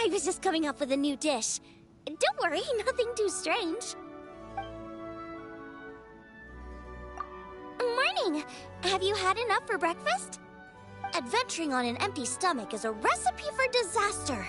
I was just coming up with a new dish. Don't worry, nothing too strange. Morning! Have you had enough for breakfast? Adventuring on an empty stomach is a recipe for disaster.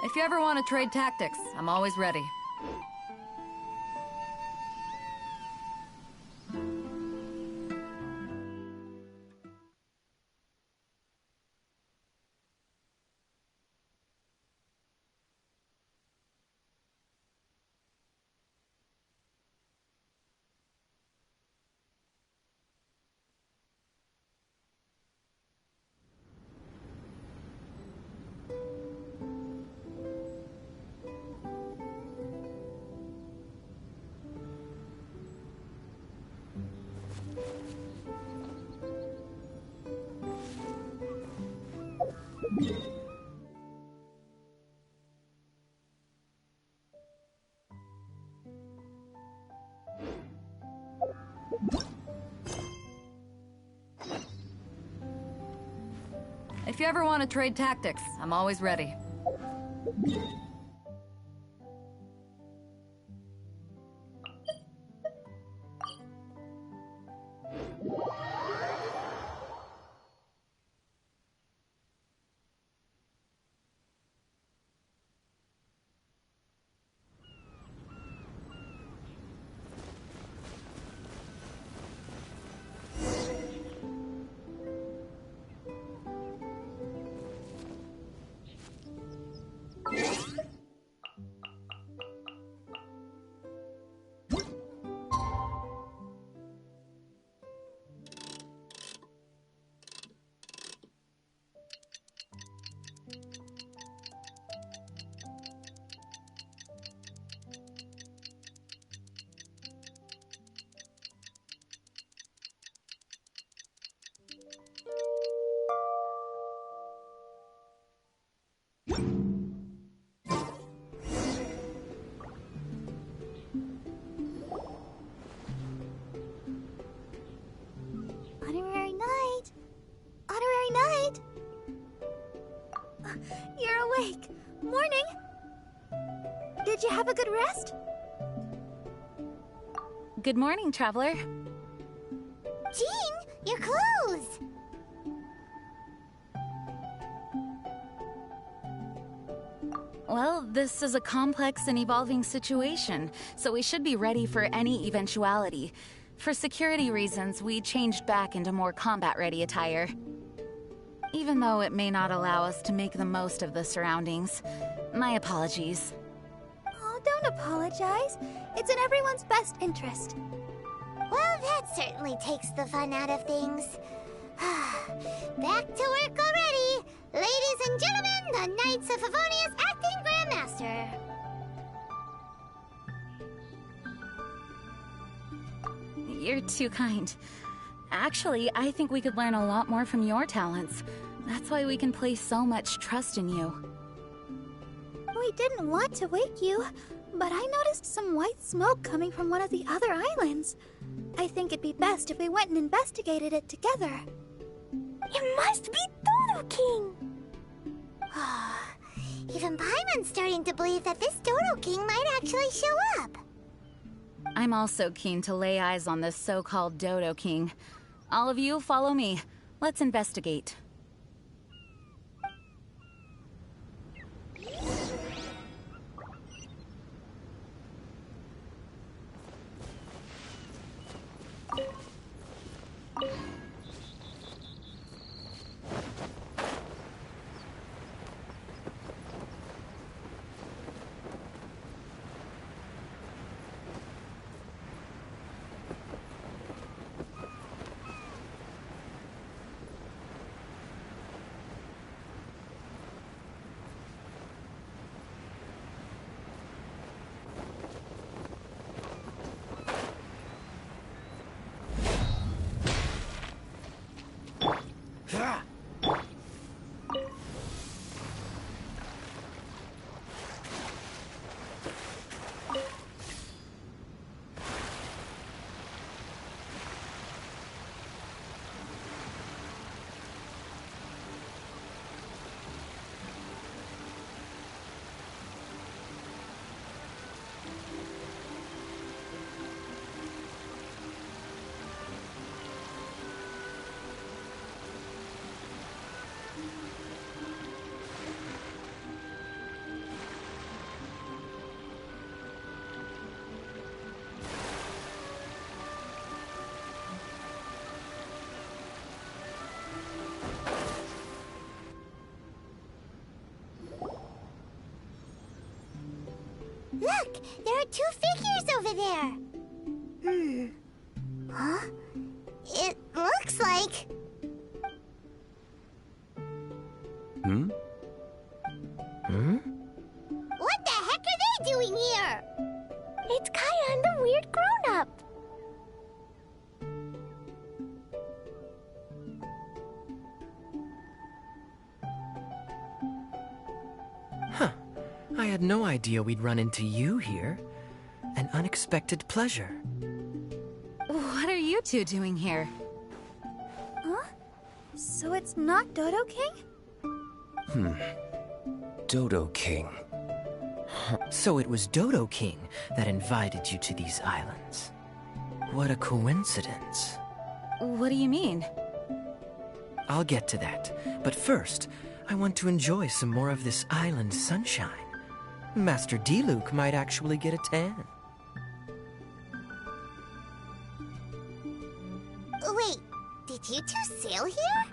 If you ever want to trade tactics, I'm always ready. If you ever want to trade tactics, I'm always ready. Honorary Knight! Honorary Knight! You're awake. Morning! Did you have a good rest? Good morning, traveler. Jean, your clothes! Well, this is a complex and evolving situation, so we should be ready for any eventuality. For security reasons, we changed back into more combat-ready attire. Even though it may not allow us to make the most of the surroundings. My apologies. Oh, don't apologize. It's in everyone's best interest. Well, that certainly takes the fun out of things. Back to work already! Ladies and gentlemen, the Knights of Favonius Acting Grandmaster! You're too kind. Actually, I think we could learn a lot more from your talents. That's why we can place so much trust in you. We didn't want to wake you, but I noticed some white smoke coming from one of the other islands. I think it'd be best if we went and investigated it together. It must be Dodo King! Even Paimon's starting to believe that this Dodo King might actually show up. I'm also keen to lay eyes on this so-called Dodo King. All of you, follow me. Let's investigate. Look! There are two figures over there! Huh? It looks like... What the heck are they doing here? It's Kaya and the weird grown-up. Huh. I had no idea we'd run into you here. An unexpected pleasure. What are you two doing here? Huh? So it's not Dodo King? Dodo King. So it was Dodo King that invited you to these islands. What a coincidence. What do you mean? I'll get to that, but first, I want to enjoy some more of this island sunshine. Master Diluc might actually get a tan. Wait, did you two sail here?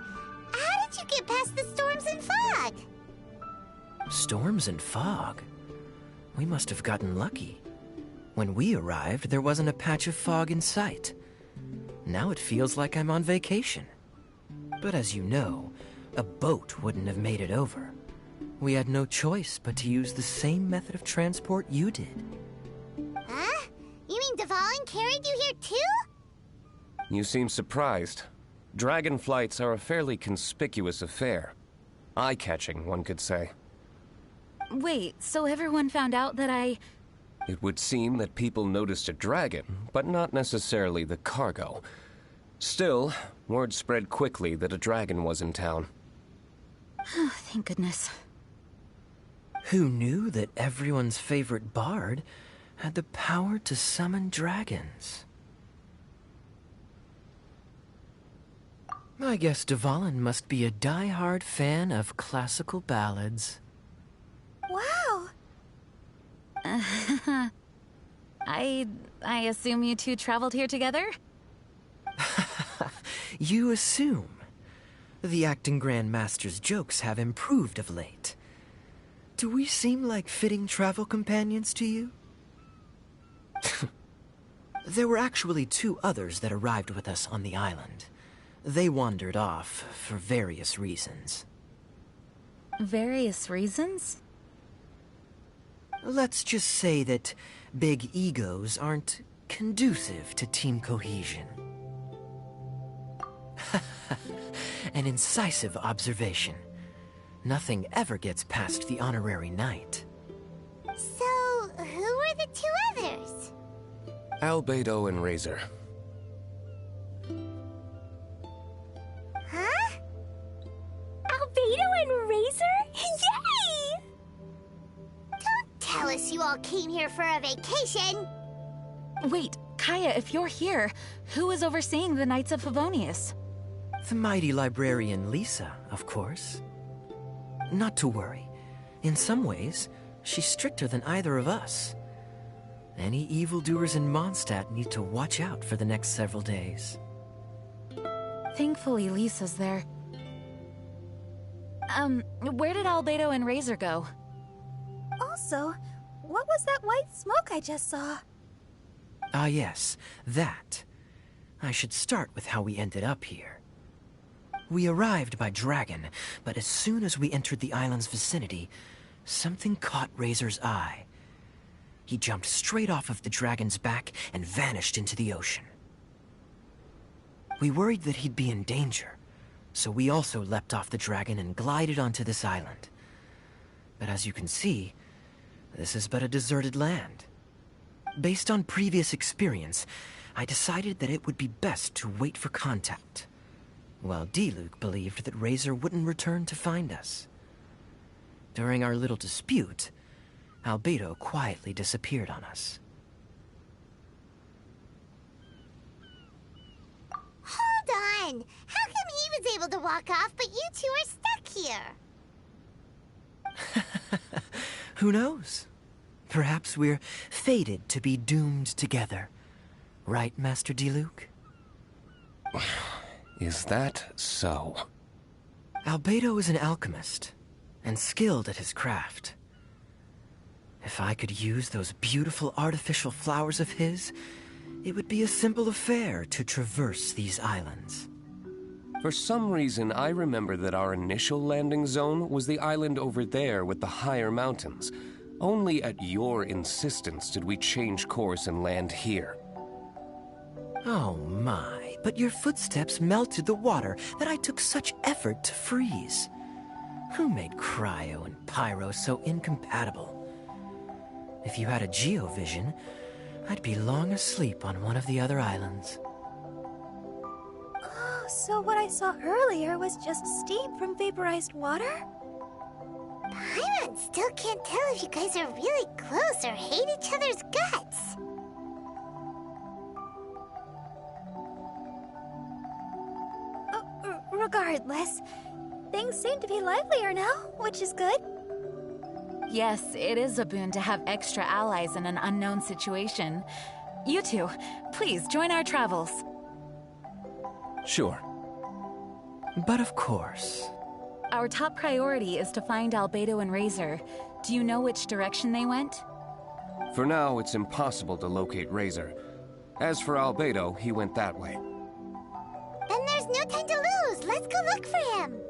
How did you get past the storms and fog? Storms and fog? We must have gotten lucky. When we arrived, there wasn't a patch of fog in sight. Now it feels like I'm on vacation. But as you know, a boat wouldn't have made it over. We had no choice but to use the same method of transport you did. Huh? You mean Dvalin carried you here too? You seem surprised. Dragon flights are a fairly conspicuous affair. Eye-catching, one could say. Wait, so everyone found out that I... It would seem that people noticed a dragon, but not necessarily the cargo. Still, word spread quickly that a dragon was in town. Thank goodness. Who knew that everyone's favorite bard had the power to summon dragons? I guess Dvalin must be a die-hard fan of classical ballads. Wow! I assume you two traveled here together? You assume. The acting Grandmaster's jokes have improved of late. Do we seem like fitting travel companions to you? There were actually two others that arrived with us on the island. They wandered off for various reasons. Various reasons? Let's just say that big egos aren't conducive to team cohesion. An incisive observation. Nothing ever gets past the honorary knight. So, who were the two others? Albedo and Razor. Huh? Albedo and Razor? Yay! Don't tell us you all came here for a vacation. Wait, Kaya, if you're here, who is overseeing the Knights of Favonius? The mighty librarian Lisa, of course. Not to worry. In some ways, she's stricter than either of us. Any evildoers in Mondstadt need to watch out for the next several days. Thankfully, Lisa's there. Where did Albedo and Razor go? Also, what was that white smoke I just saw? Ah yes, that. I should start with how we ended up here. We arrived by dragon, but as soon as we entered the island's vicinity, something caught Razor's eye. He jumped straight off of the dragon's back and vanished into the ocean. We worried that he'd be in danger, So we also leapt off the dragon and glided onto this island. But as you can see, this is but a deserted land. Based on previous experience, I decided that it would be best to wait for contact, while Diluc believed that Razor wouldn't return to find us. During our little dispute, Albedo quietly disappeared on us. Hold on! How come he was able to walk off, but you two are stuck here? Who knows? Perhaps we're fated to be doomed together. Right, Master Diluc? Is that so? Albedo is an alchemist, and skilled at his craft. If I could use those beautiful artificial flowers of his, it would be a simple affair to traverse these islands. For some reason, I remember that our initial landing zone was the island over there with the higher mountains. Only at your insistence did we change course and land here. Oh my, but your footsteps melted the water that I took such effort to freeze. Who made cryo and pyro so incompatible? If you had a geovision, I'd be long asleep on one of the other islands. Oh, so what I saw earlier was just steam from vaporized water? Paimon still can't tell if you guys are really close or hate each other's guts. Regardless, things seem to be livelier now, which is good. Yes, it is a boon to have extra allies in an unknown situation. You two, please join our travels. Sure. But of course. Our top priority is to find Albedo and Razor. Do you know which direction they went? For now, it's impossible to locate Razor. As for Albedo, he went that way. Then there's no time to lose. Let's go look for him.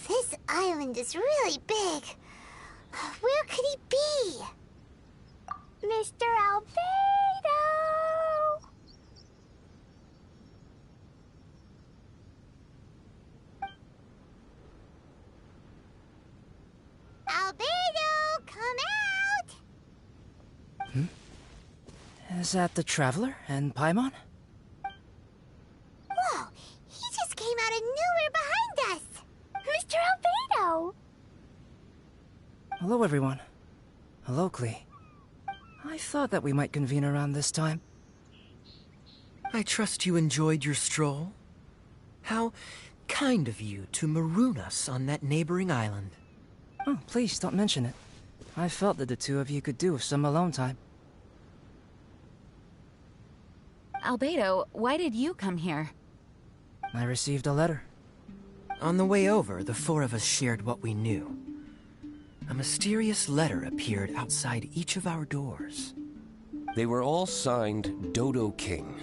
This island is really big. Where could he be? Mr. Albedo! Albedo, come out! Is that the Traveler and Paimon? Whoa, he just came out of nowhere behind us! Mr. Albedo! Hello, everyone. Hello, Klee. I thought that we might convene around this time. I trust you enjoyed your stroll. How kind of you to maroon us on that neighboring island. Oh, please don't mention it. I felt that the two of you could do with some alone time. Albedo, why did you come here? I received a letter. On the way over, the four of us shared what we knew. A mysterious letter appeared outside each of our doors. They were all signed Dodo King.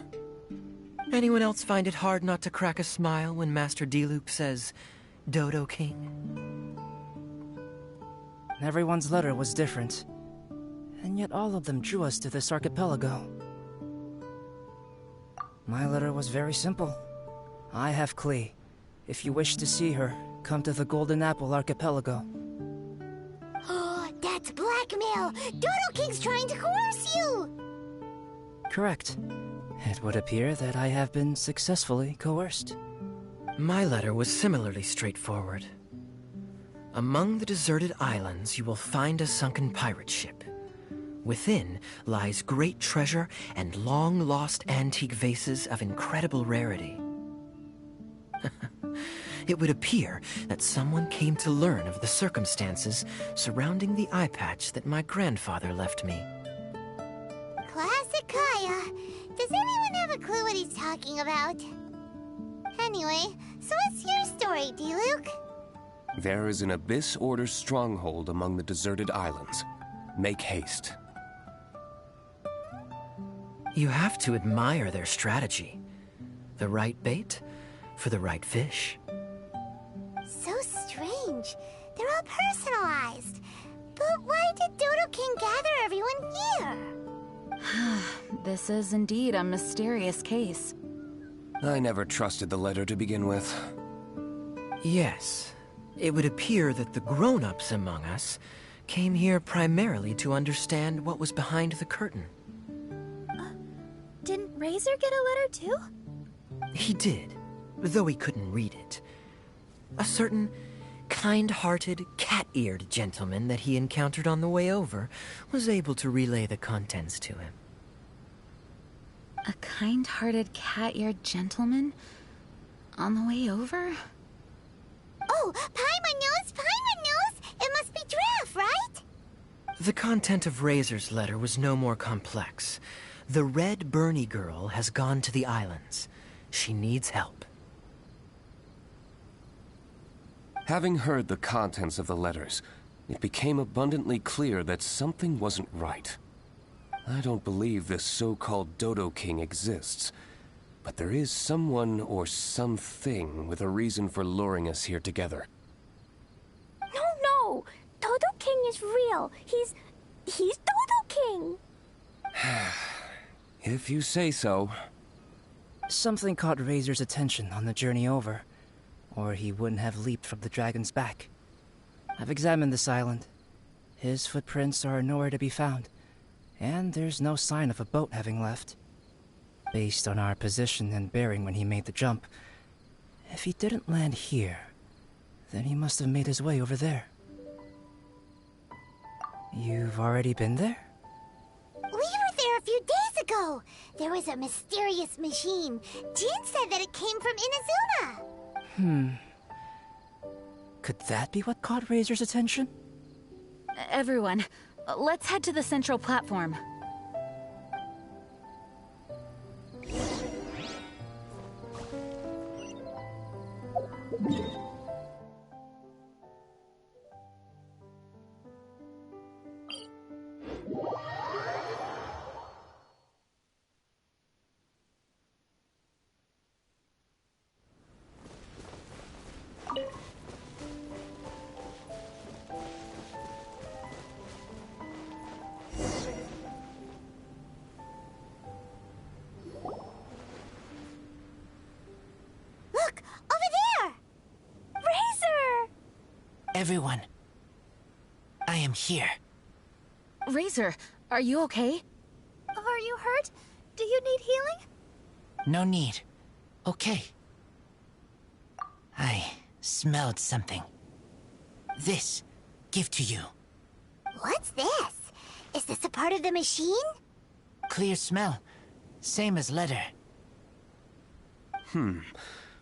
Anyone else find it hard not to crack a smile when Master Diluc says, Dodo King? Everyone's letter was different, and yet all of them drew us to this archipelago. My letter was very simple. I have Klee. If you wish to see her, come to the Golden Apple Archipelago. Oh, that's blackmail! Dodo King's trying to coerce you! Correct. It would appear that I have been successfully coerced. My letter was similarly straightforward. Among the deserted islands, you will find a sunken pirate ship. Within lies great treasure and long-lost antique vases of incredible rarity. It would appear that someone came to learn of the circumstances surrounding the eye patch that my grandfather left me. Classic Kaya. Does anyone have a clue what he's talking about? Anyway, so what's your story, D-Luke? There is an Abyss Order stronghold among the deserted islands. Make haste. You have to admire their strategy. The right bait for the right fish. So strange. They're all personalized. But why did Dodo King gather everyone here? This is indeed a mysterious case. I never trusted the letter to begin with. Yes, it would appear that the grown-ups among us came here primarily to understand what was behind the curtain. Didn't Razor get a letter too? He did, though he couldn't read it. A certain kind-hearted, cat-eared gentleman that he encountered on the way over was able to relay the contents to him. A kind-hearted, cat-eared gentleman? On the way over? Oh, Paimon knows! It must be Giraffe, right? The content of Razor's letter was no more complex. The Red Bernie girl has gone to the islands. She needs help. Having heard the contents of the letters, it became abundantly clear that something wasn't right. I don't believe this so-called Dodo King exists, but there is someone or something with a reason for luring us here together. No! Dodo King is real. He's Dodo King. If you say so. Something caught Razor's attention on the journey over, or he wouldn't have leaped from the dragon's back. I've examined this island. His footprints are nowhere to be found, and there's no sign of a boat having left. Based on our position and bearing when he made the jump, if he didn't land here, then he must have made his way over there. You've already been there? We were there a few days ago. There was a mysterious machine. Jean said that it came from Inazuma. Could that be what caught Razor's attention? Everyone, let's head to the central platform. Look, over there! Razor! Everyone, I am here. Razor, are you okay? Are you hurt? Do you need healing? No need. Okay. I smelled something. This, give to you. What's this? Is this a part of the machine? Clear smell. Same as letter.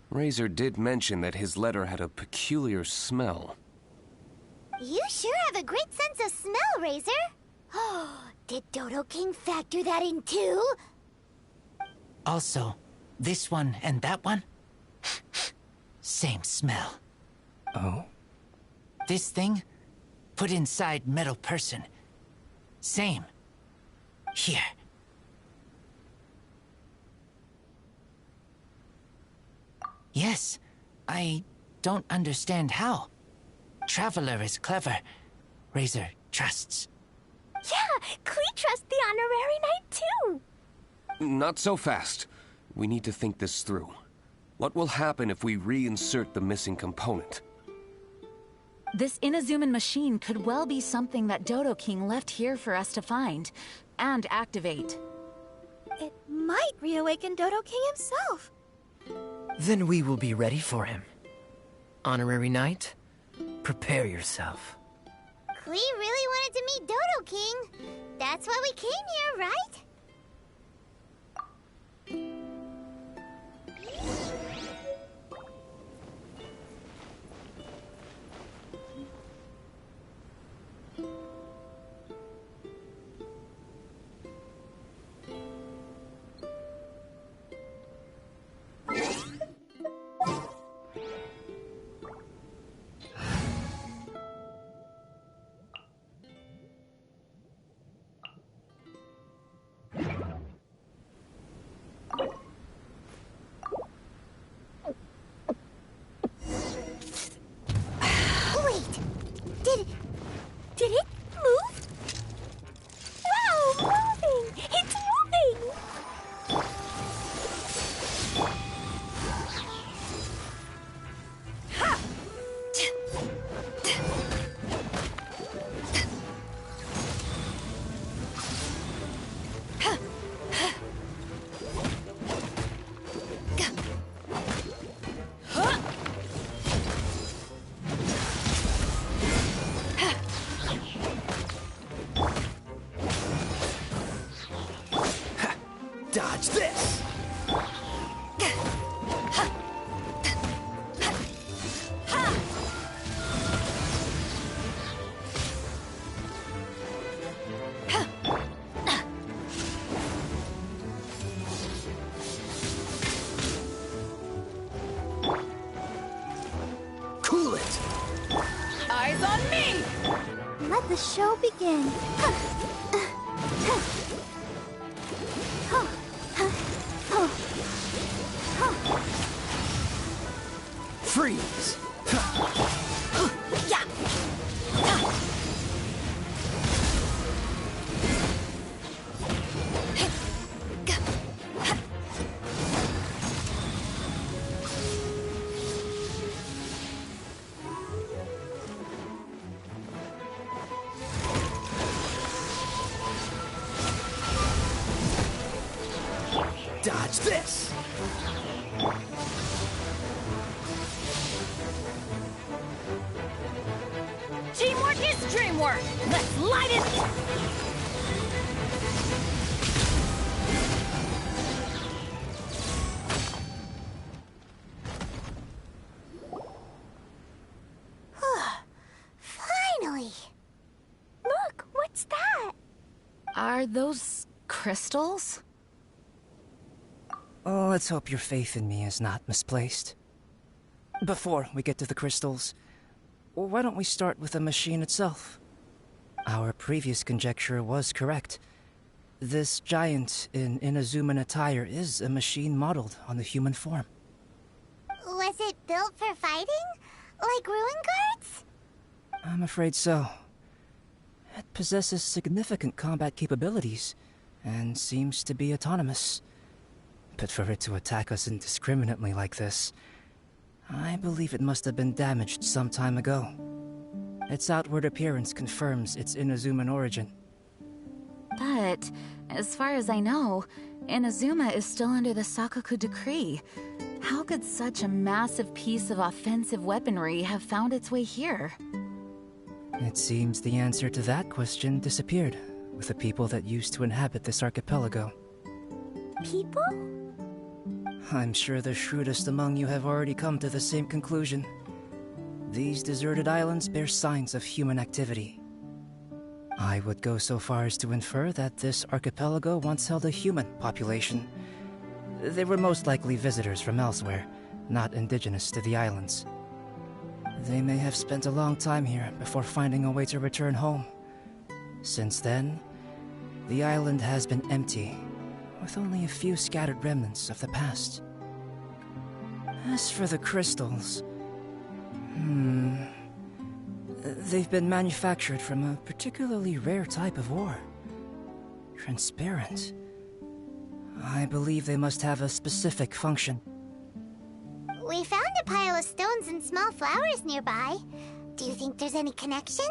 Razor did mention that his letter had a peculiar smell. You sure have a great sense of smell, Razor. Oh, did Dodo King factor that in too? Also, this one and that one, same smell. Oh? This thing, put inside metal person. Same. Here. Yes, I don't understand how. Traveler is clever. Razor trusts. Yeah, Klee trusts the honorary knight too. Not so fast. We need to think this through. What will happen if we reinsert the missing component? This Inazuman machine could well be something that Dodo King left here for us to find and activate. It might reawaken Dodo King himself. Then we will be ready for him. Honorary Knight, prepare yourself. Klee really wanted to meet Dodo King. That's why we came here, right? Did it move? Wow, moving! It's moving! Ha! Dodge this! Cool it! Eyes on me! Let the show begin. Freeze! Dodge this! Teamwork is dreamwork! Let's light it! Finally! Look, what's that? Are those crystals? Oh, let's hope your faith in me is not misplaced. Before we get to the crystals, why don't we start with the machine itself? Our previous conjecture was correct. This giant in Inazuman attire is a machine modeled on the human form. Was it built for fighting? Like ruin guards? I'm afraid so. It possesses significant combat capabilities, and seems to be autonomous. But for it to attack us indiscriminately like this, I believe it must have been damaged some time ago. Its outward appearance confirms its Inazuman origin. But, as far as I know, Inazuma is still under the Sakoku decree. How could such a massive piece of offensive weaponry have found its way here? It seems the answer to that question disappeared with the people that used to inhabit this archipelago. People? I'm sure the shrewdest among you have already come to the same conclusion. These deserted islands bear signs of human activity. I would go so far as to infer that this archipelago once held a human population. They were most likely visitors from elsewhere, not indigenous to the islands. They may have spent a long time here before finding a way to return home. Since then, the island has been empty, with only a few scattered remnants of the past. As for the crystals... They've been manufactured from a particularly rare type of ore. Transparent. I believe they must have a specific function. We found a pile of stones and small flowers nearby. Do you think there's any connection?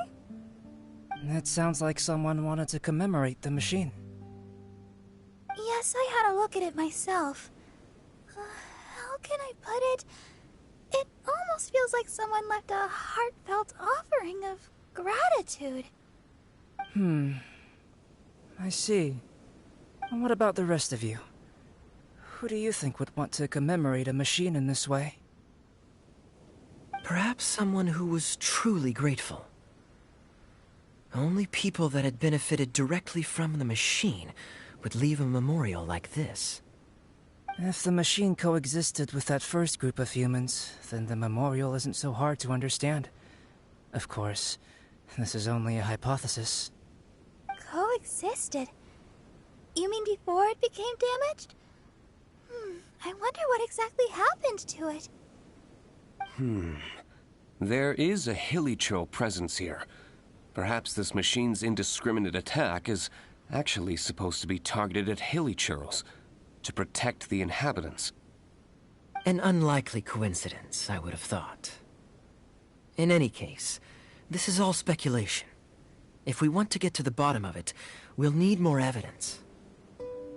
It sounds like someone wanted to commemorate the machine. Yeah, guess I had a look at it myself. How can I put it? It almost feels like someone left a heartfelt offering of gratitude. I see. And what about the rest of you? Who do you think would want to commemorate a machine in this way? Perhaps someone who was truly grateful. Only people that had benefited directly from the machine would leave a memorial like this. If the machine coexisted with that first group of humans, then the memorial isn't so hard to understand. Of course, this is only a hypothesis. Coexisted? You mean before it became damaged? I wonder what exactly happened to it. There is a Hilichurl presence here. Perhaps this machine's indiscriminate attack is actually supposed to be targeted at Hilichurls, to protect the inhabitants. An unlikely coincidence, I would have thought. In any case, this is all speculation. If we want to get to the bottom of it, we'll need more evidence.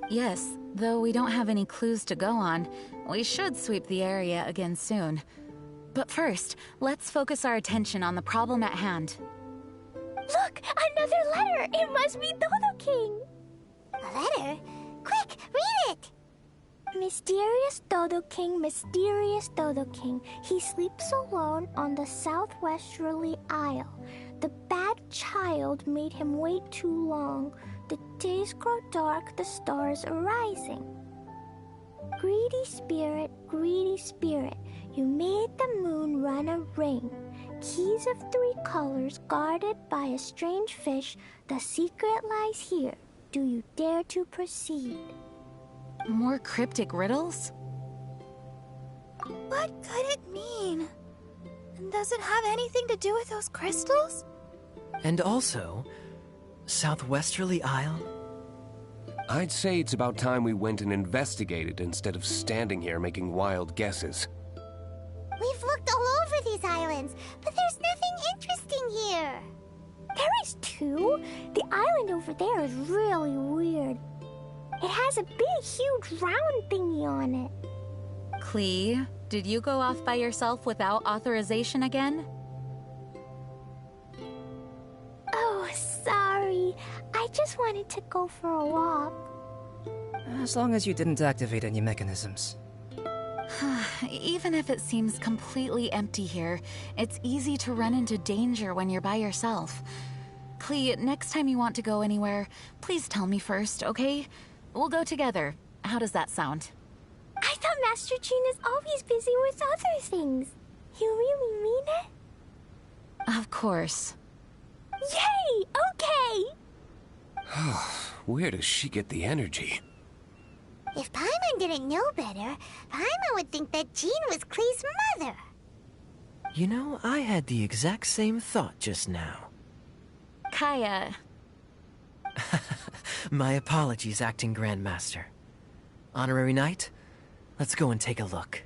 Yes, though we don't have any clues to go on, we should sweep the area again soon. But first, let's focus our attention on the problem at hand. Look! Another letter! It must be Dodo King! A letter? Quick, read it! Mysterious Dodo King, mysterious Dodo King. He sleeps alone on the southwesterly isle. The bad child made him wait too long. The days grow dark, the stars are rising. Greedy spirit, you made the moon run a ring. Keys of 3 colors guarded by a strange fish. The secret lies here. Do you dare to proceed? More cryptic riddles? What could it mean? And does it have anything to do with those crystals? And also, Southwesterly Isle? I'd say it's about time we went and investigated instead of standing here making wild guesses. We've looked all over these islands, but there's nothing interesting here. There is too. The island over there is really weird. It has a big, huge round thingy on it. Klee, did you go off by yourself without authorization again? Oh, sorry. I just wanted to go for a walk. As long as you didn't activate any mechanisms. Even if it seems completely empty here, it's easy to run into danger when you're by yourself. Klee, next time you want to go anywhere, please tell me first, okay? We'll go together. How does that sound? I thought Master Jean is always busy with other things. You really mean it? Of course. Yay! Okay! Where does she get the energy? If Paimon didn't know better, Paimon would think that Jean was Klee's mother. You know, I had the exact same thought just now. Kaya. My apologies, Acting Grandmaster. Honorary Knight, let's go and take a look.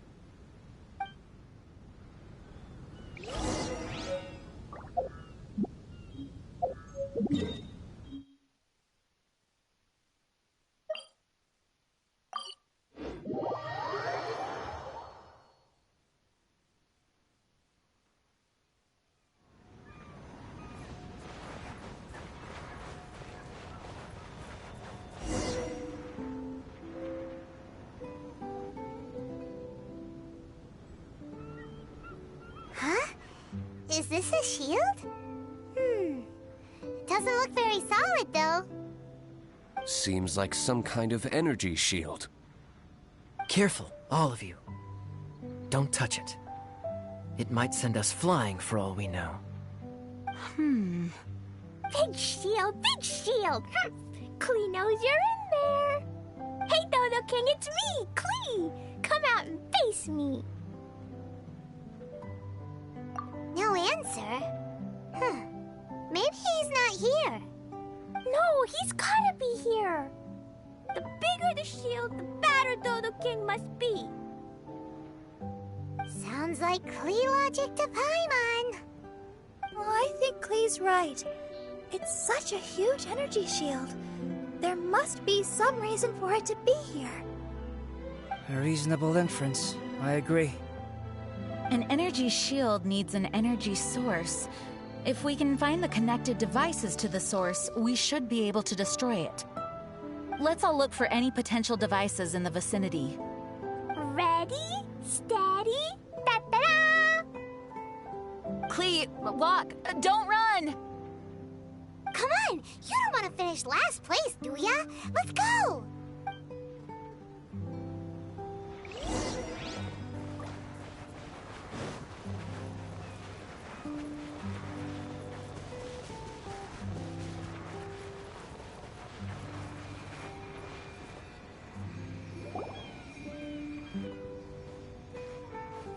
Is this a shield? Doesn't look very solid, though. Seems like some kind of energy shield. Careful, all of you. Don't touch it. It might send us flying for all we know. Big shield, big shield! Klee knows you're in there. Hey, Dodo King, it's me, Klee! Come out and face me. No answer? Maybe he's not here. No, he's gotta be here. The bigger the shield, the badder Dodo King must be. Sounds like Klee logic to Paimon. Well, I think Klee's right. It's such a huge energy shield. There must be some reason for it to be here. A reasonable inference. I agree. An energy shield needs an energy source. If we can find the connected devices to the source, we should be able to destroy it. Let's all look for any potential devices in the vicinity. Ready, steady, da-da-da! Klee, walk! Don't run! Come on! You don't want to finish last place, do ya? Let's go!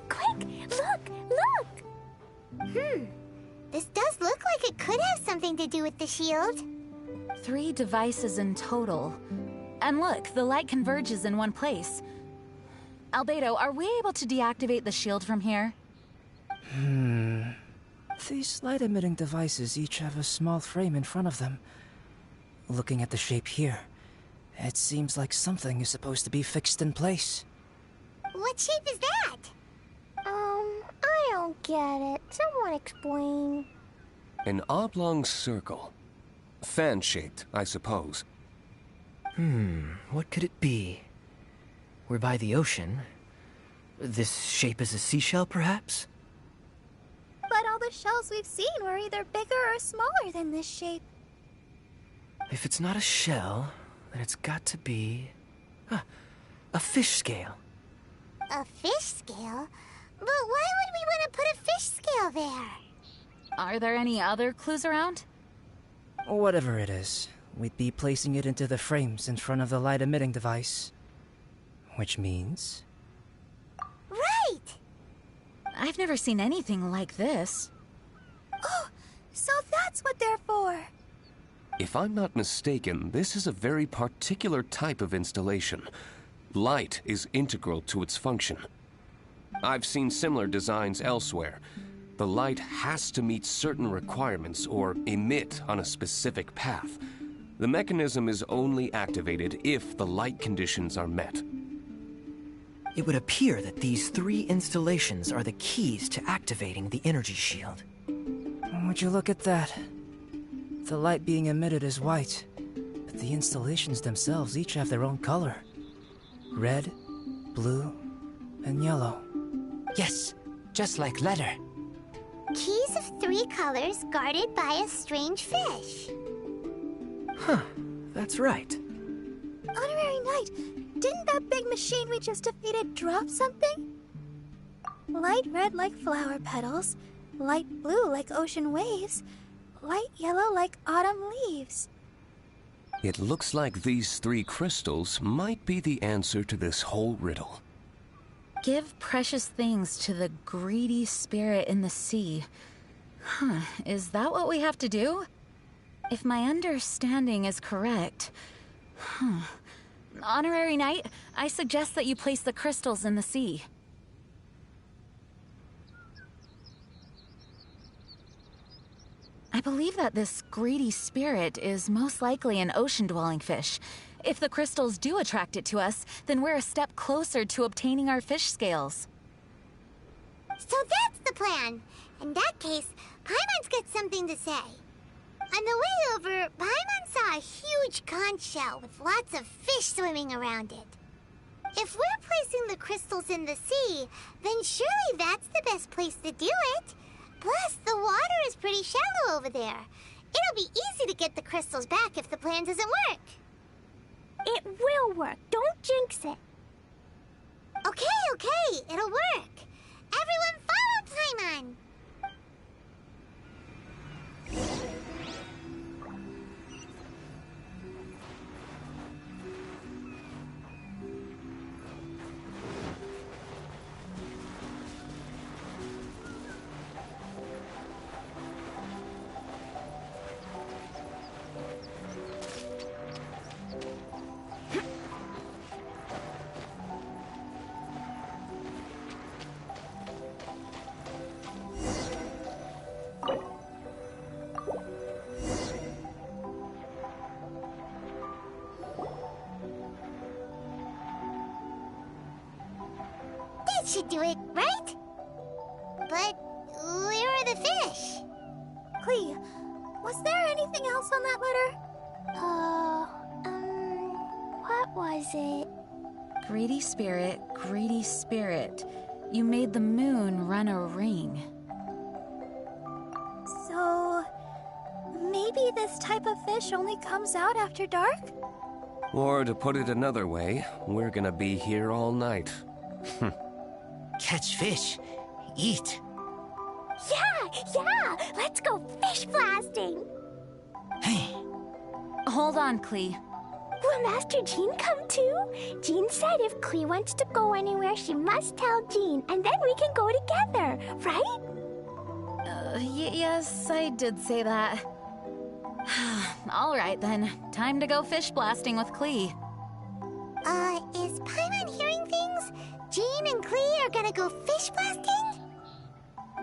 Quick! Look! This does look like it could have something to do with the shield. 3 devices in total. And look, the light converges in one place. Albedo, are we able to deactivate the shield from here? These light-emitting devices each have a small frame in front of them. Looking at the shape here, it seems like something is supposed to be fixed in place. What shape is that? I don't get it. Someone explain. An oblong circle. Fan-shaped, I suppose. What could it be? We're by the ocean. This shape is a seashell, perhaps? But all the shells we've seen were either bigger or smaller than this shape. If it's not a shell, then it's got to be... a fish scale. A fish scale? But why would we want to put a fish scale there? Are there any other clues around? Whatever it is, we'd be placing it into the frames in front of the light-emitting device. Which means... Right! I've never seen anything like this. Oh, so that's what they're for. If I'm not mistaken, this is a very particular type of installation. Light is integral to its function. I've seen similar designs elsewhere. The light has to meet certain requirements or emit on a specific path. The mechanism is only activated if the light conditions are met. It would appear that these 3 installations are the keys to activating the energy shield. Would you look at that? The light being emitted is white, but the installations themselves each have their own color. Red, blue, and yellow. Yes, just like letter. Keys of 3 colors guarded by a strange fish. That's right. Honorary Knight, didn't that big machine we just defeated drop something? Light red like flower petals, light blue like ocean waves, light yellow like autumn leaves. It looks like these 3 crystals might be the answer to this whole riddle. Give precious things to the greedy spirit in the sea. Is that what we have to do? If my understanding is correct... Honorary Knight, I suggest that you place the crystals in the sea. I believe that this greedy spirit is most likely an ocean-dwelling fish. If the crystals do attract it to us, then we're a step closer to obtaining our fish scales. So that's the plan. In that case, Paimon's got something to say. On the way over, Paimon saw a huge conch shell with lots of fish swimming around it. If we're placing the crystals in the sea, then surely that's the best place to do it. Plus, the water is pretty shallow over there. It'll be easy to get the crystals back if the plan doesn't work. It will work. Don't jinx it. Okay. It'll work. Everyone follow Paimon. should do it, right? But where are the fish? Klee, was there anything else on that letter? What was it? Greedy spirit, you made the moon run a ring. So, maybe this type of fish only comes out after dark? Or to put it another way, we're gonna be here all night. Catch fish. Eat. Yeah! Let's go fish blasting! Hey. Hold on, Klee. Will Master Jean come too? Jean said if Klee wants to go anywhere, she must tell Jean, and then we can go together, right? Yes, I did say that. All right then, time to go fish blasting with Klee. Is Paimon hearing things? Jean and Klee are gonna go fish blasting?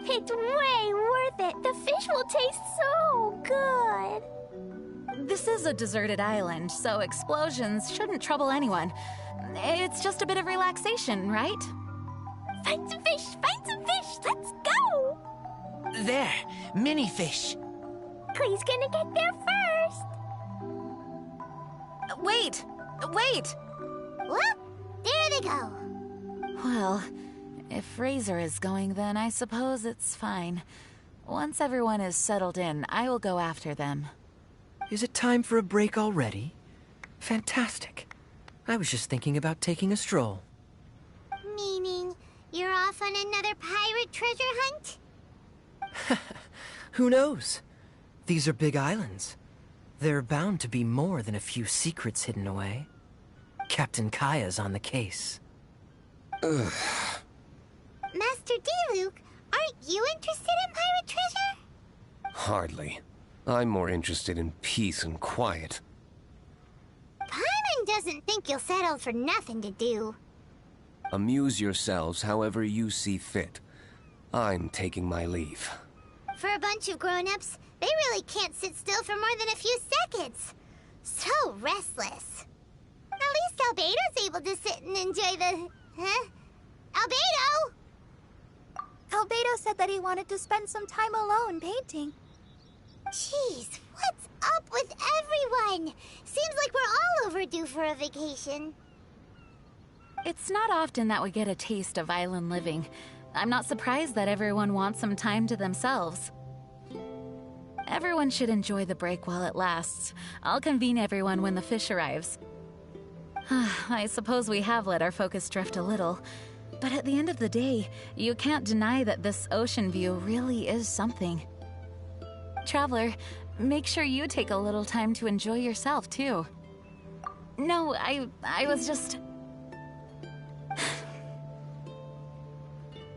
It's way worth it. The fish will taste so good. This is a deserted island, so explosions shouldn't trouble anyone. It's just a bit of relaxation, right? Find some fish! Let's go! There. Mini fish. Klee's gonna get there first. Wait! Well, there they go. Well, if Razor is going, then I suppose it's fine. Once everyone is settled in, I will go after them. Is it time for a break already? Fantastic. I was just thinking about taking a stroll. Meaning, you're off on another pirate treasure hunt? Who knows? These are big islands. There are bound to be more than a few secrets hidden away. Captain Kaya's on the case. Master Diluc, aren't you interested in pirate treasure? Hardly. I'm more interested in peace and quiet. Paimon doesn't think you'll settle for nothing to do. Amuse yourselves however you see fit. I'm taking my leave. For a bunch of grown-ups, they really can't sit still for more than a few seconds. So restless. At least Albedo's able to sit and enjoy the... Huh? Albedo! Albedo said that he wanted to spend some time alone painting. Jeez, what's up with everyone? Seems like we're all overdue for a vacation. It's not often that we get a taste of island living. I'm not surprised that everyone wants some time to themselves. Everyone should enjoy the break while it lasts. I'll convene everyone when the fish arrives. I suppose we have let our focus drift a little, but at the end of the day, you can't deny that this ocean view really is something. Traveler, make sure you take a little time to enjoy yourself, too. No, I was just...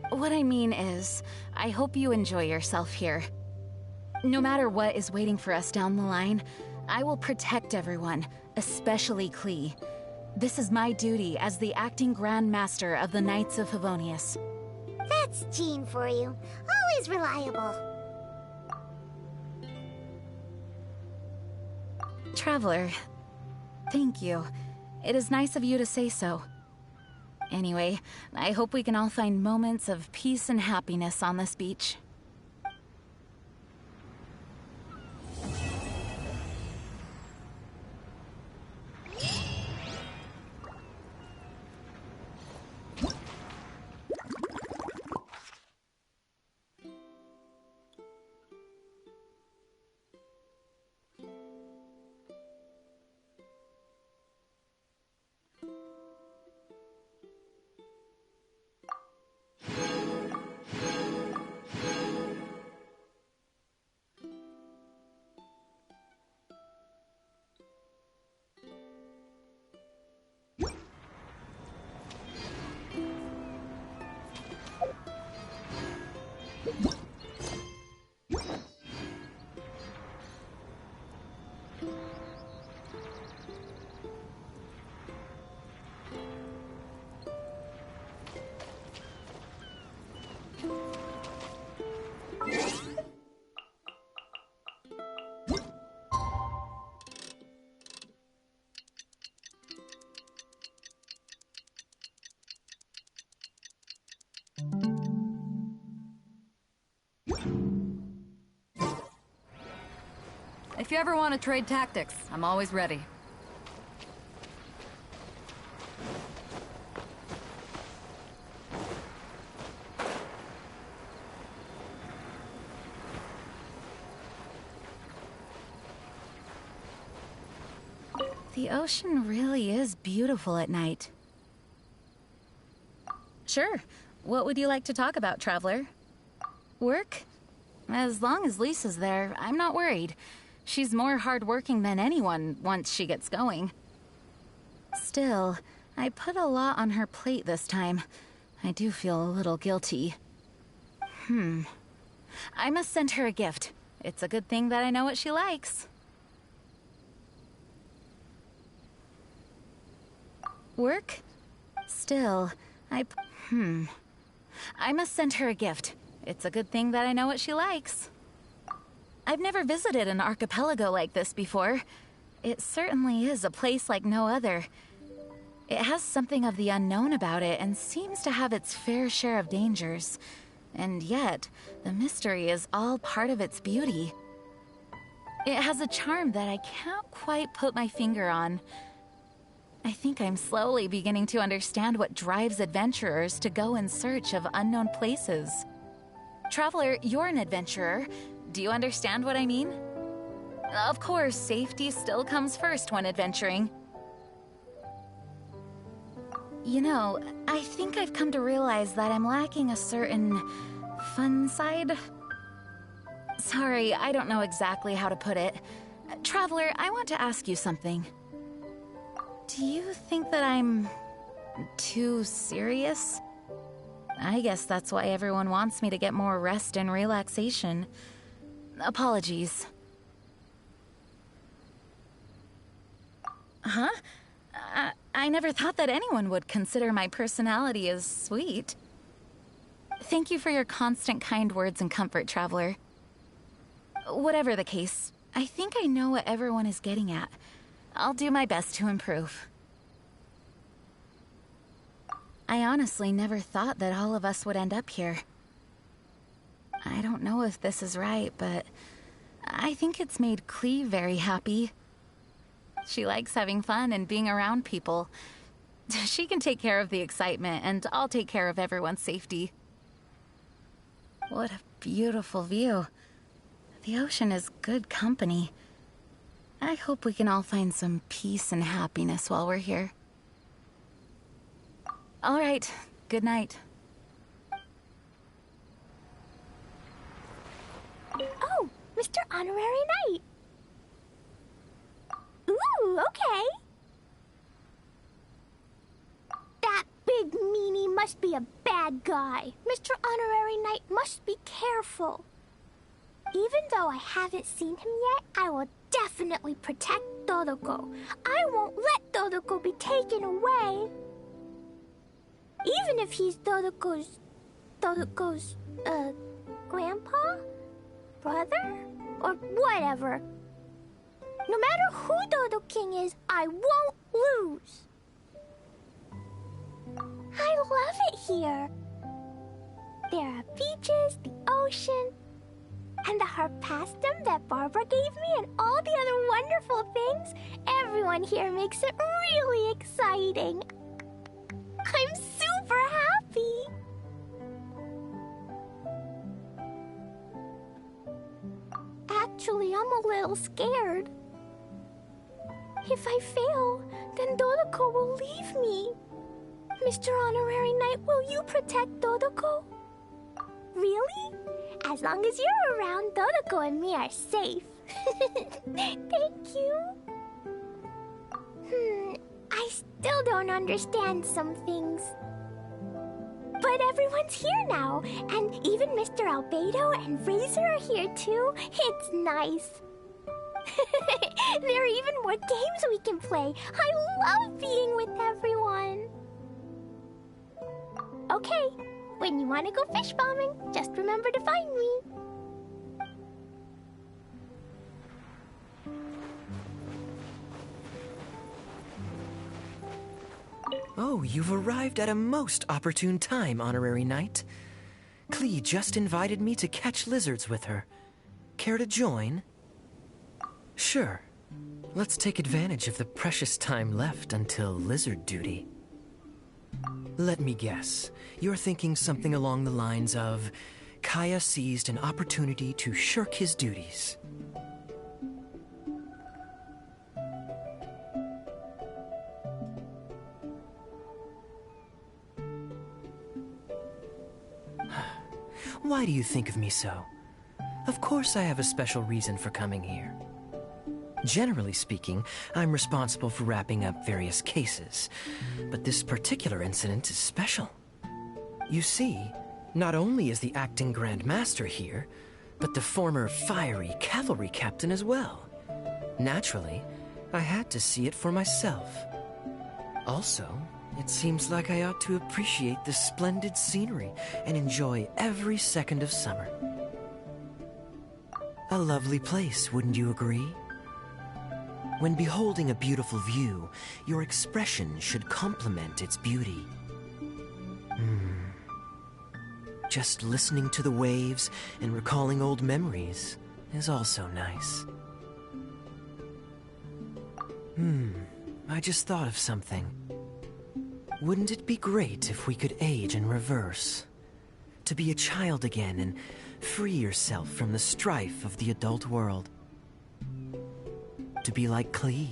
What I mean is, I hope you enjoy yourself here. No matter what is waiting for us down the line, I will protect everyone, especially Klee. This is my duty as the acting Grand Master of the Knights of Favonius. That's Jean for you. Always reliable. Traveler, thank you. It is nice of you to say so. Anyway, I hope we can all find moments of peace and happiness on this beach. If you ever want to trade tactics, I'm always ready. The ocean really is beautiful at night. Sure. What would you like to talk about, Traveler? Work? As long as Lisa's there, I'm not worried. She's more hardworking than anyone once she gets going. Still, I put a lot on her plate this time. I do feel a little guilty. I must send her a gift. It's a good thing that I know what she likes. Work? Still, I must send her a gift. It's a good thing that I know what she likes. I've never visited an archipelago like this before. It certainly is a place like no other. It has something of the unknown about it and seems to have its fair share of dangers. And yet, the mystery is all part of its beauty. It has a charm that I can't quite put my finger on. I think I'm slowly beginning to understand what drives adventurers to go in search of unknown places. Traveler, you're an adventurer. Do you understand what I mean? Of course, safety still comes first when adventuring. You know, I think I've come to realize that I'm lacking a certain fun side. Sorry, I don't know exactly how to put it. Traveler, I want to ask you something. Do you think that I'm too serious? I guess that's why everyone wants me to get more rest and relaxation. Apologies. Huh? I never thought that anyone would consider my personality as sweet. Thank you for your constant kind words and comfort, Traveler. Whatever the case, I think I know what everyone is getting at. I'll do my best to improve. I honestly never thought that all of us would end up here. I don't know if this is right, but I think it's made Klee very happy. She likes having fun and being around people. She can take care of the excitement, and I'll take care of everyone's safety. What a beautiful view. The ocean is good company. I hope we can all find some peace and happiness while we're here. All right, good night. Oh, Mr. Honorary Knight. Ooh, okay. That big meanie must be a bad guy. Mr. Honorary Knight must be careful. Even though I haven't seen him yet, I will definitely protect Dodoko. I won't let Dodoko be taken away. Even if he's Dodoko's grandpa? Brother? Or whatever. No matter who Dodo King is, I won't lose. I love it here. There are beaches, the ocean, and the harpastum that Barbara gave me and all the other wonderful things. Everyone here makes it really exciting. I'm super happy. Actually, I'm a little scared. If I fail, then Dodoko will leave me. Mr. Honorary Knight, will you protect Dodoko? Really? As long as you're around, Dodoko and me are safe. Thank you. I still don't understand some things. But everyone's here now, and even Mr. Albedo and Razor are here too. It's nice. There are even more games we can play. I love being with everyone. Okay, when you want to go fish bombing, just remember to find me. Oh, you've arrived at a most opportune time, Honorary Knight. Klee just invited me to catch lizards with her. Care to join? Sure. Let's take advantage of the precious time left until lizard duty. Let me guess. You're thinking something along the lines of, Kaya seized an opportunity to shirk his duties. Why do you think of me so? Of course I have a special reason for coming here. Generally speaking, I'm responsible for wrapping up various cases, but this particular incident is special. You see, not only is the acting Grand Master here, but the former fiery cavalry captain as well. Naturally, I had to see it for myself. Also, it seems like I ought to appreciate the splendid scenery and enjoy every second of summer. A lovely place, wouldn't you agree? When beholding a beautiful view, your expression should complement its beauty. Just listening to the waves and recalling old memories is also nice. I just thought of something. Wouldn't it be great if we could age in reverse? To be a child again and free yourself from the strife of the adult world. To be like Klee,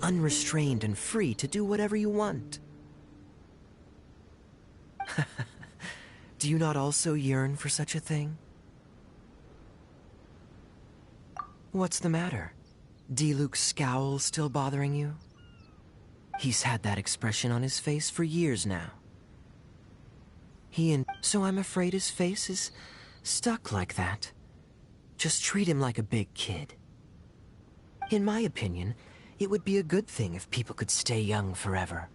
unrestrained and free to do whatever you want. Do you not also yearn for such a thing? What's the matter? Diluc's scowl still bothering you? He's had that expression on his face for years now. So I'm afraid his face is stuck like that. Just treat him like a big kid. In my opinion, it would be a good thing if people could stay young forever.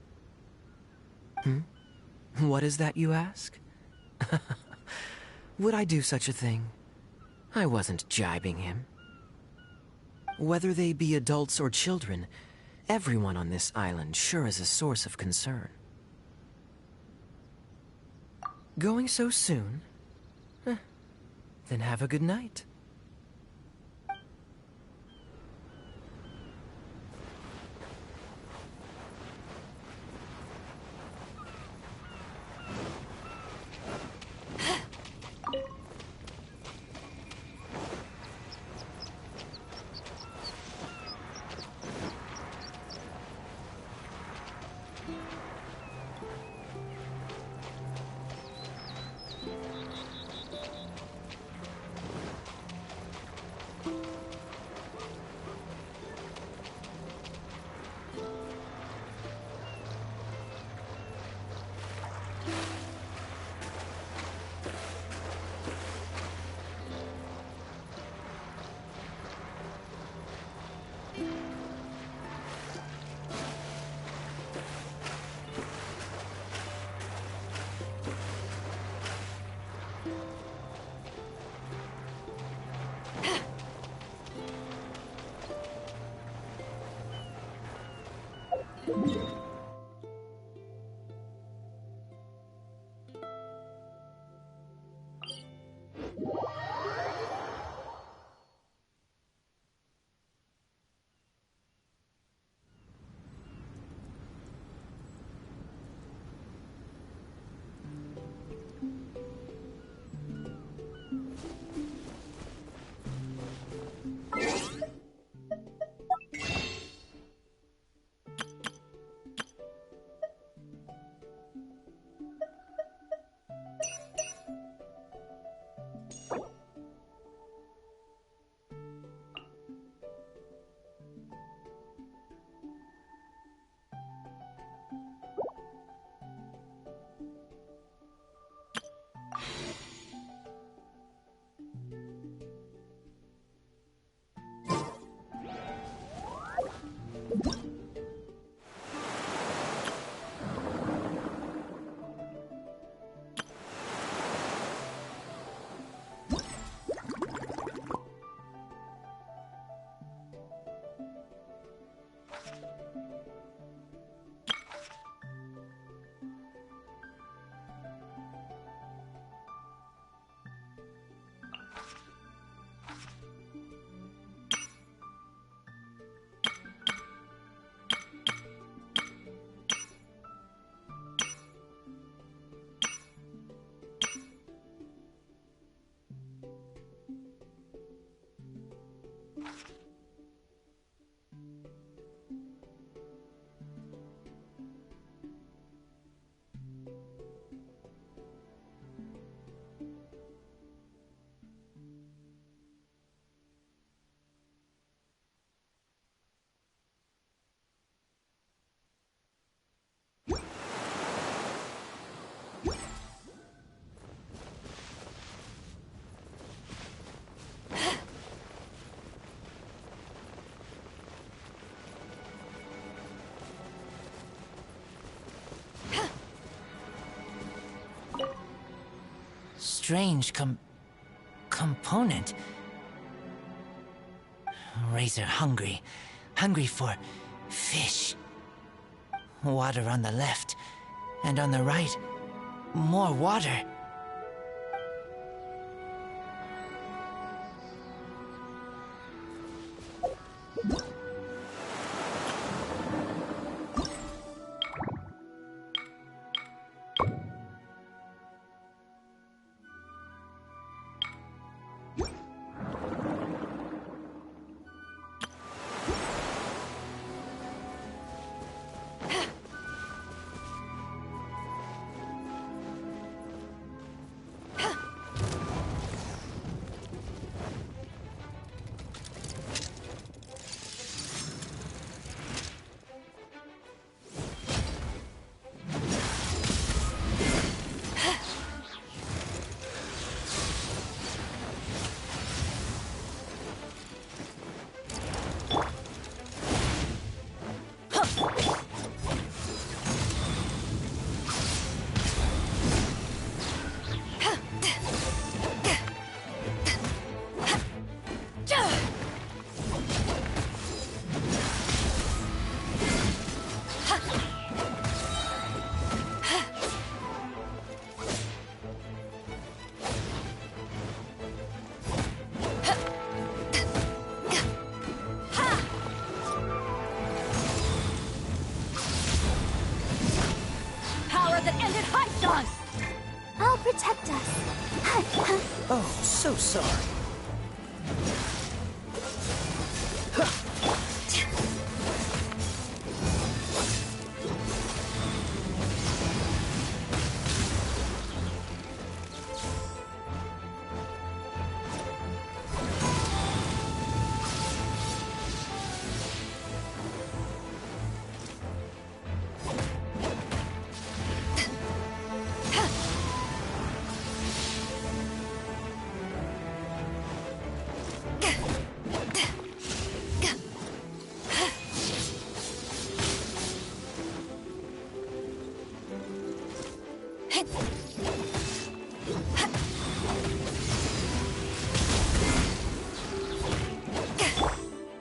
What is that, you ask? Would I do such a thing? I wasn't jibing him. Whether they be adults or children, everyone on this island sure is a source of concern. Going so soon? Then have a good night. strange component. Razor hungry. Hungry for fish. Water on the left, and on the right, more water. I'll protect us. Oh, so sorry.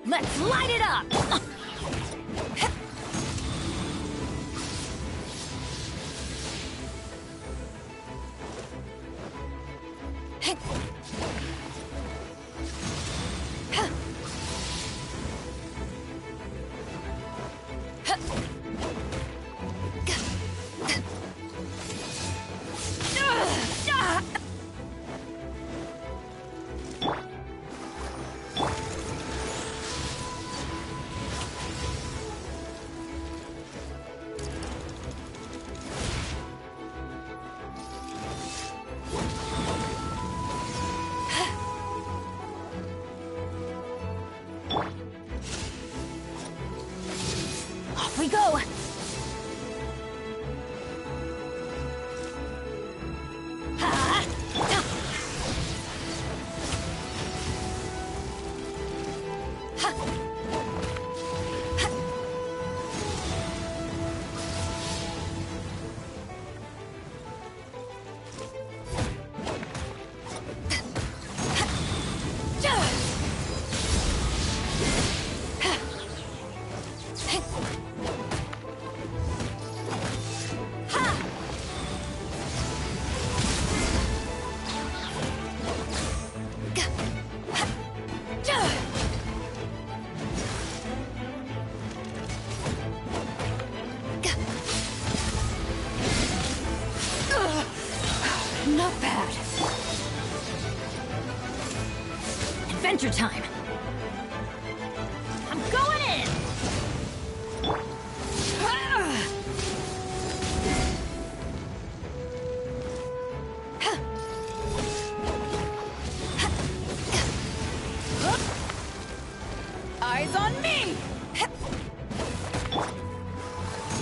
Let's light it up! Off we go! Not bad. Adventure time. I'm going in. Eyes on me.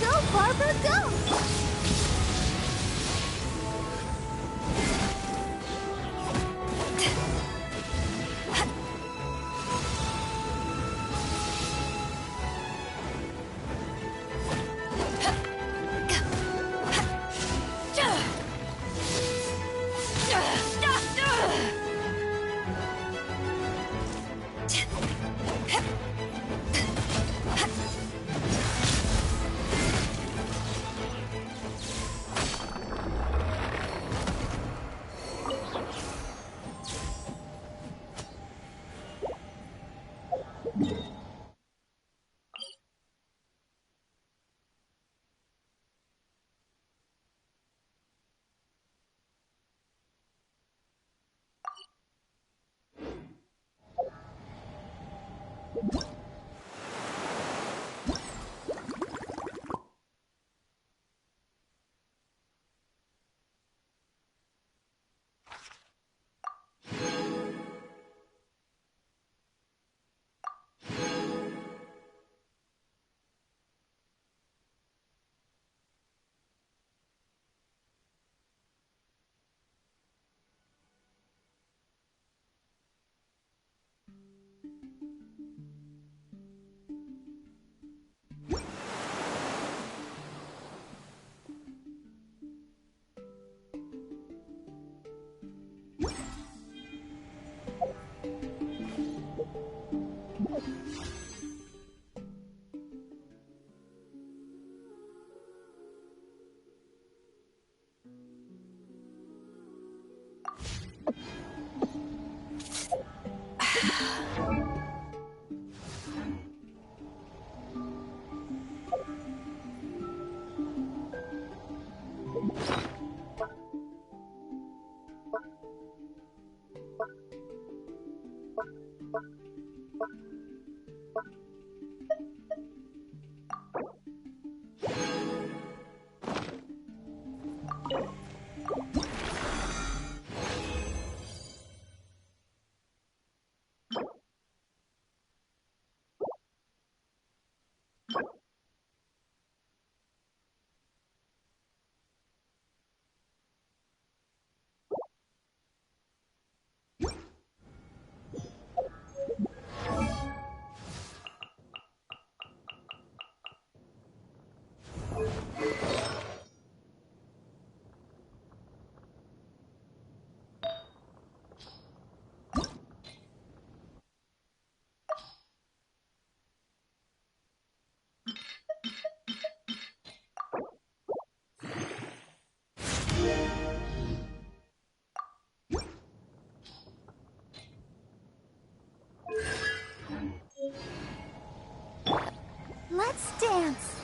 Go, Barbara, go! Let's dance.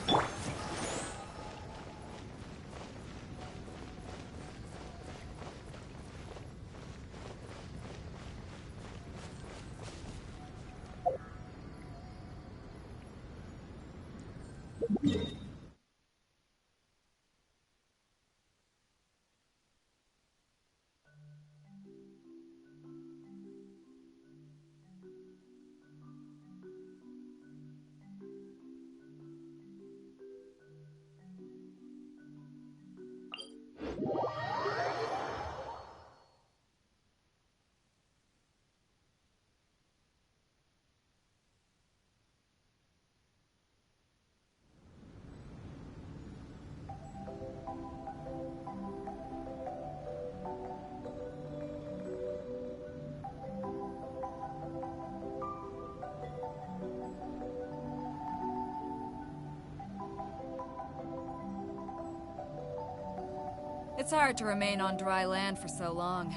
It's hard to remain on dry land for so long.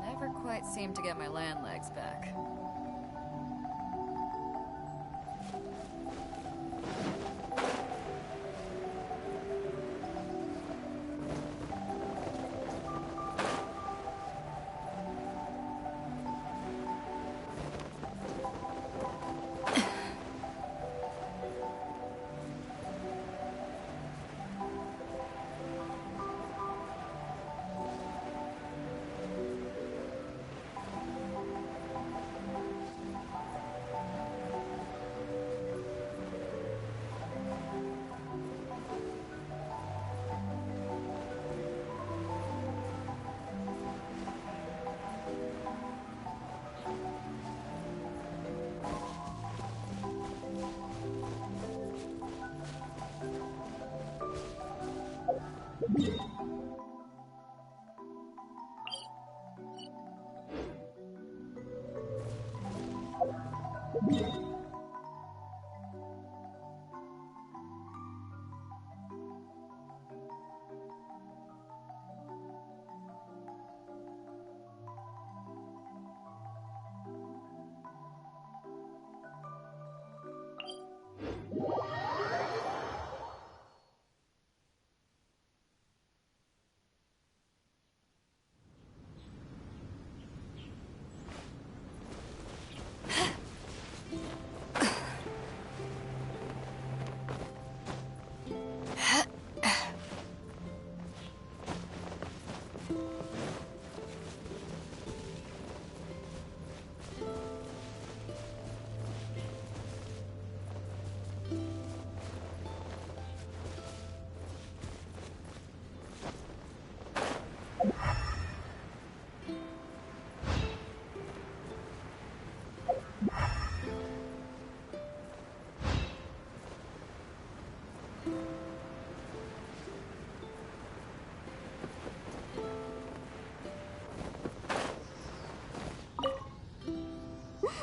Never quite seem to get my land legs back.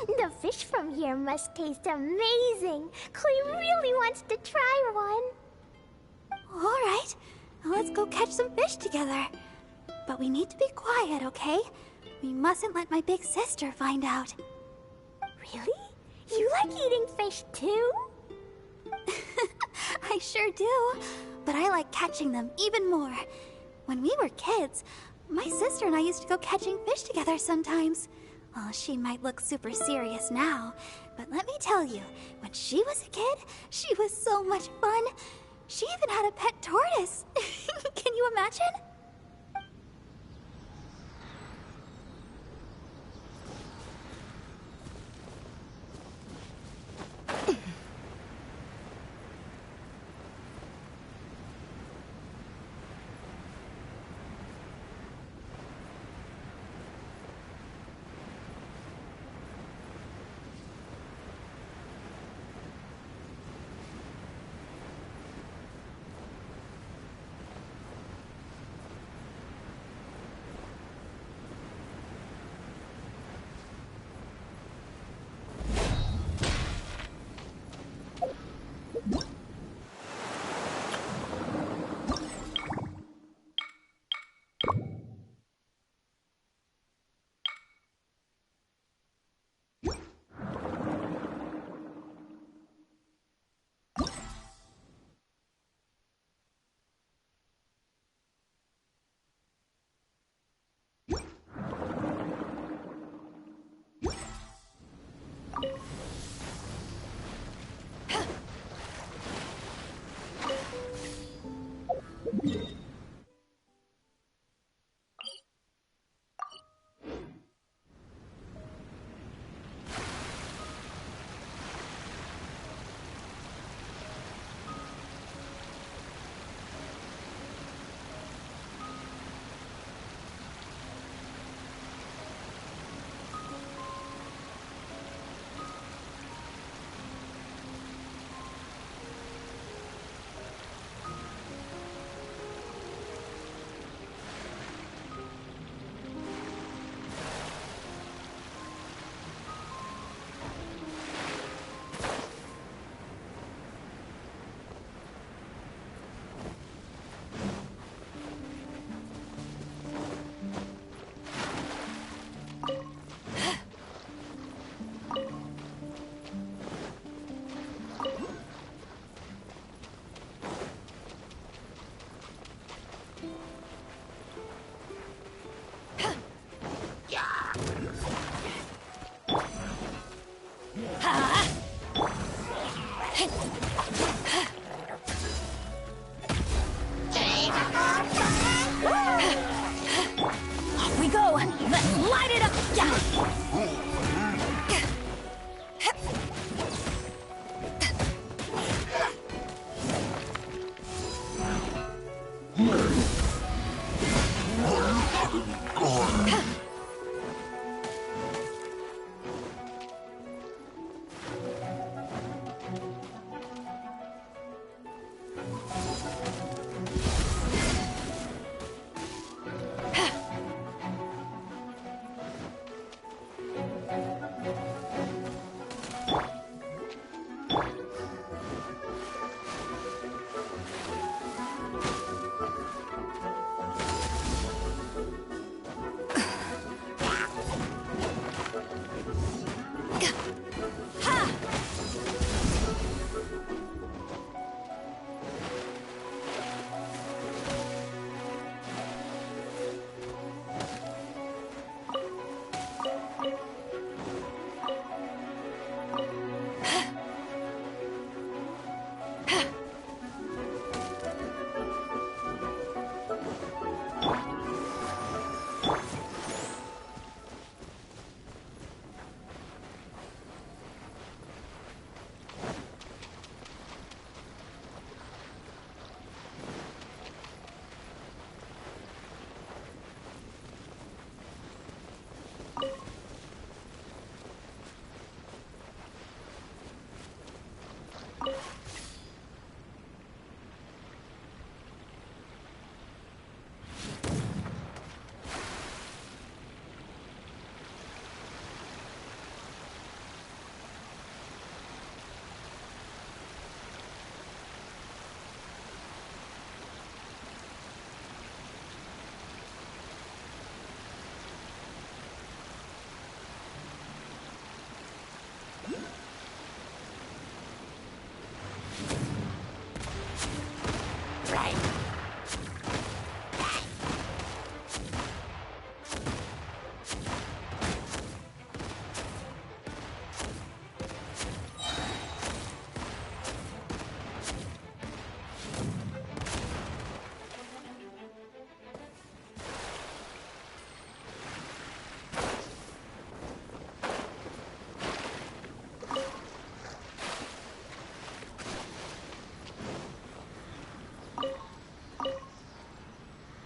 The fish from here must taste amazing. Klee really wants to try one. All right, let's go catch some fish together. But we need to be quiet, okay? We mustn't let my big sister find out. Really? You like eating fish too? I sure do. but I like catching them even more. When we were kids, my sister and I used to go catching fish together sometimes. Well, she might look super serious now, but let me tell you, when she was a kid, she was so much fun. She even had a pet tortoise. Can you imagine?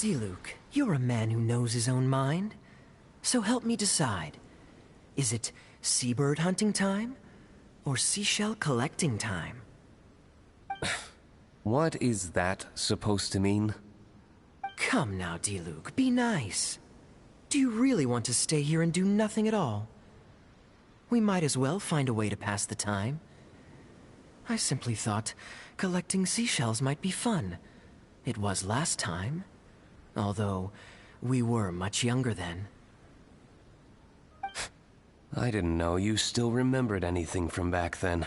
Diluc, you're a man who knows his own mind. So help me decide. Is it seabird hunting time? Or seashell collecting time? What is that supposed to mean? Come now, Diluc, be nice. Do you really want to stay here and do nothing at all? We might as well find a way to pass the time. I simply thought collecting seashells might be fun. It was last time. Although, we were much younger then. I didn't know you still remembered anything from back then.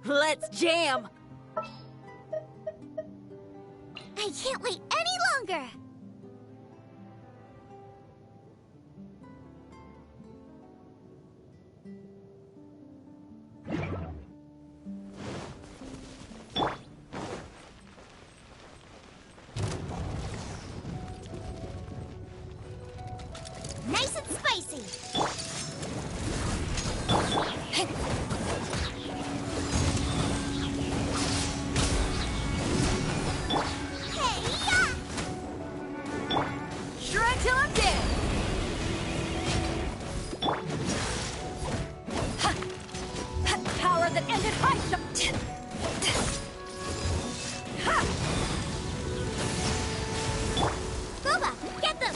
Let's jam! I can't wait any longer! Nice and spicy! Hey-ya! Shred till I'm dead! Ha! Ha! Power that ended high jump! Ha! Boba, get them!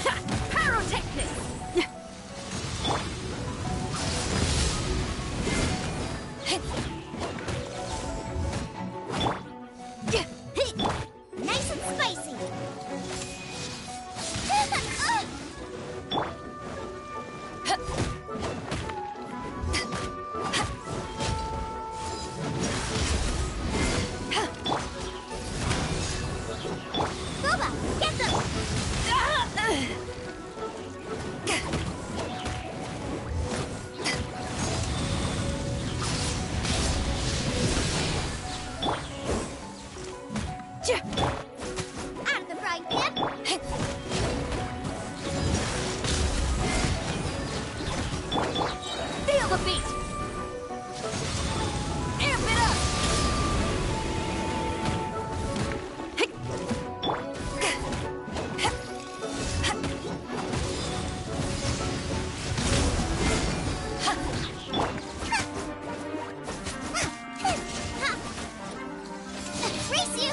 Ha! Pyrotechnic! Nice and spicy! Boba, get them! Out of the frying pan! Feel the beat! Amp it up! Race you!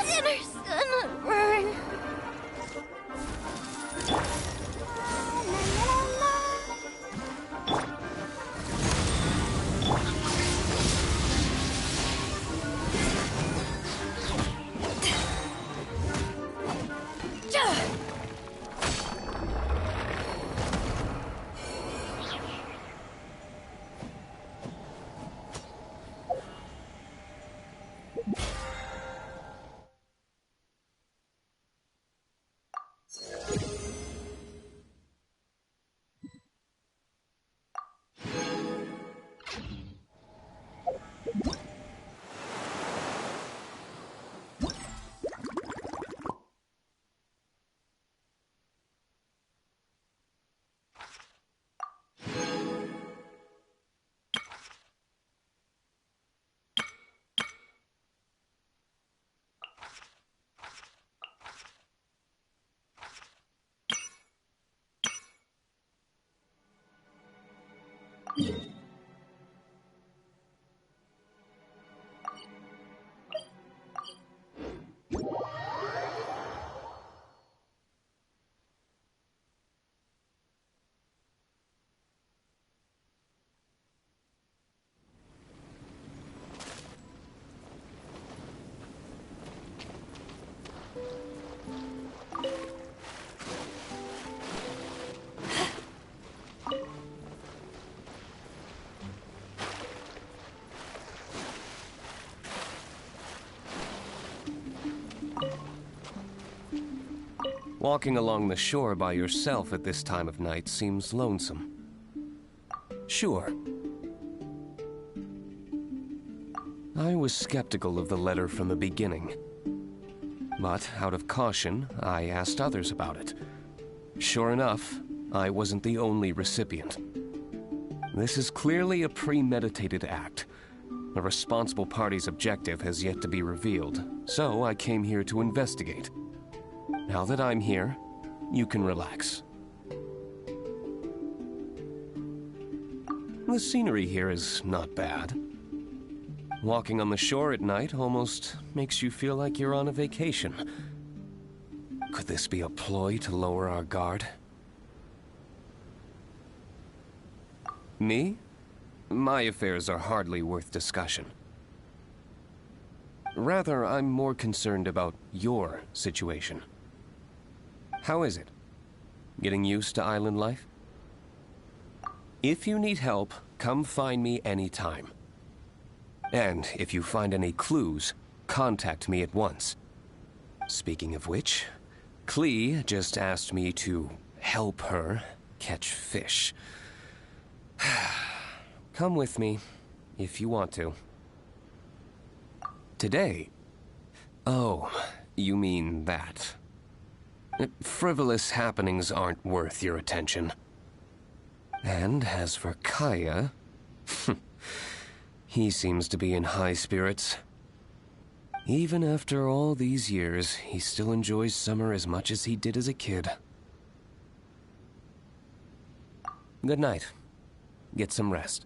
Dinner's gonna burn. Walking along the shore by yourself at this time of night seems lonesome. Sure. I was skeptical of the letter from the beginning. But out of caution, I asked others about it. Sure enough, I wasn't the only recipient. This is clearly a premeditated act. The responsible party's objective has yet to be revealed, so I came here to investigate. Now that I'm here, you can relax. The scenery here is not bad. Walking on the shore at night almost makes you feel like you're on a vacation. Could this be a ploy to lower our guard? Me? My affairs are hardly worth discussion. Rather, I'm more concerned about your situation. How is it? Getting used to island life? If you need help, come find me anytime. And if you find any clues, contact me at once. Speaking of which, Klee just asked me to help her catch fish. Come with me, if you want to. Today? Oh, you mean that. Frivolous happenings aren't worth your attention. And as for Kaya, he seems to be in high spirits. Even after all these years, he still enjoys summer as much as he did as a kid. Good night. Get some rest.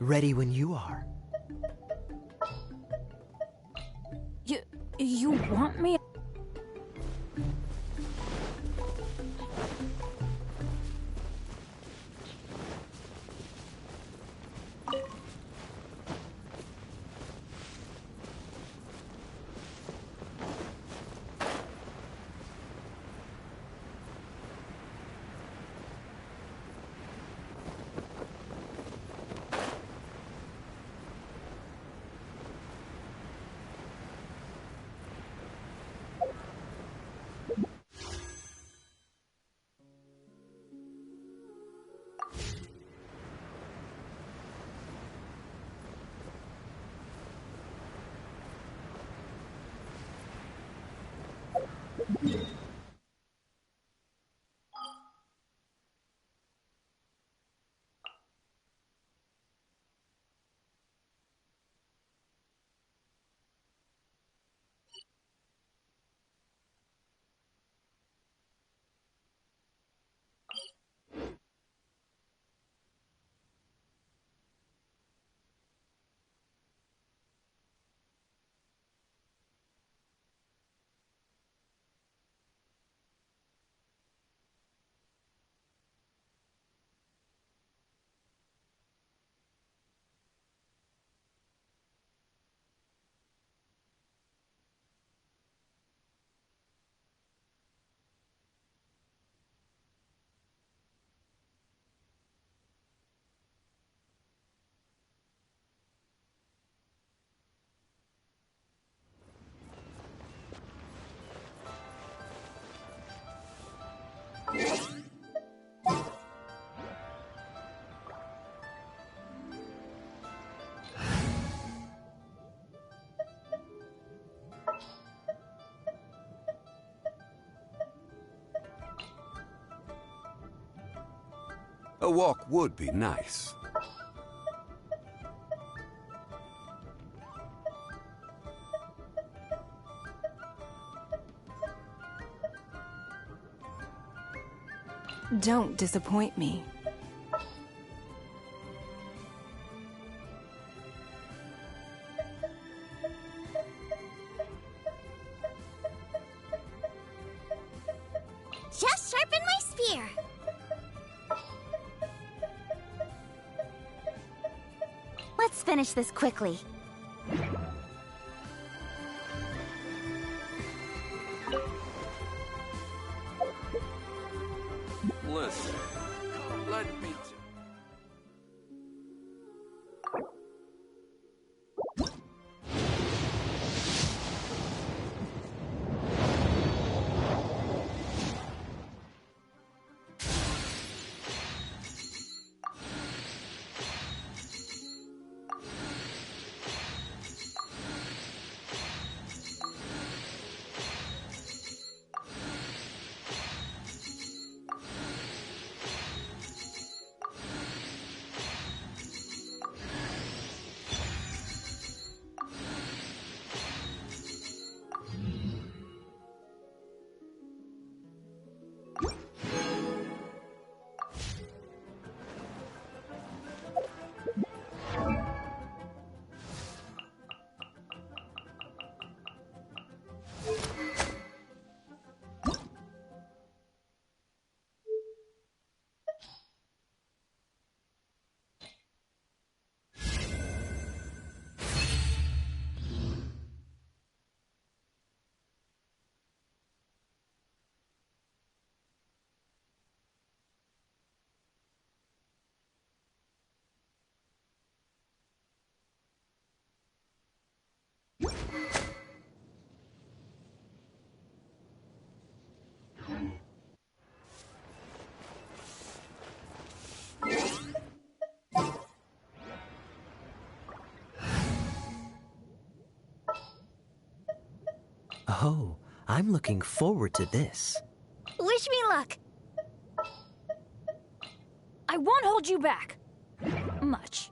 Ready when you are. You want me? A walk would be nice. Don't disappoint me. Just sharpen my spear. Let's finish this quickly. Listen, let me... Oh, I'm looking forward to this. Wish me luck. I won't hold you back. Much.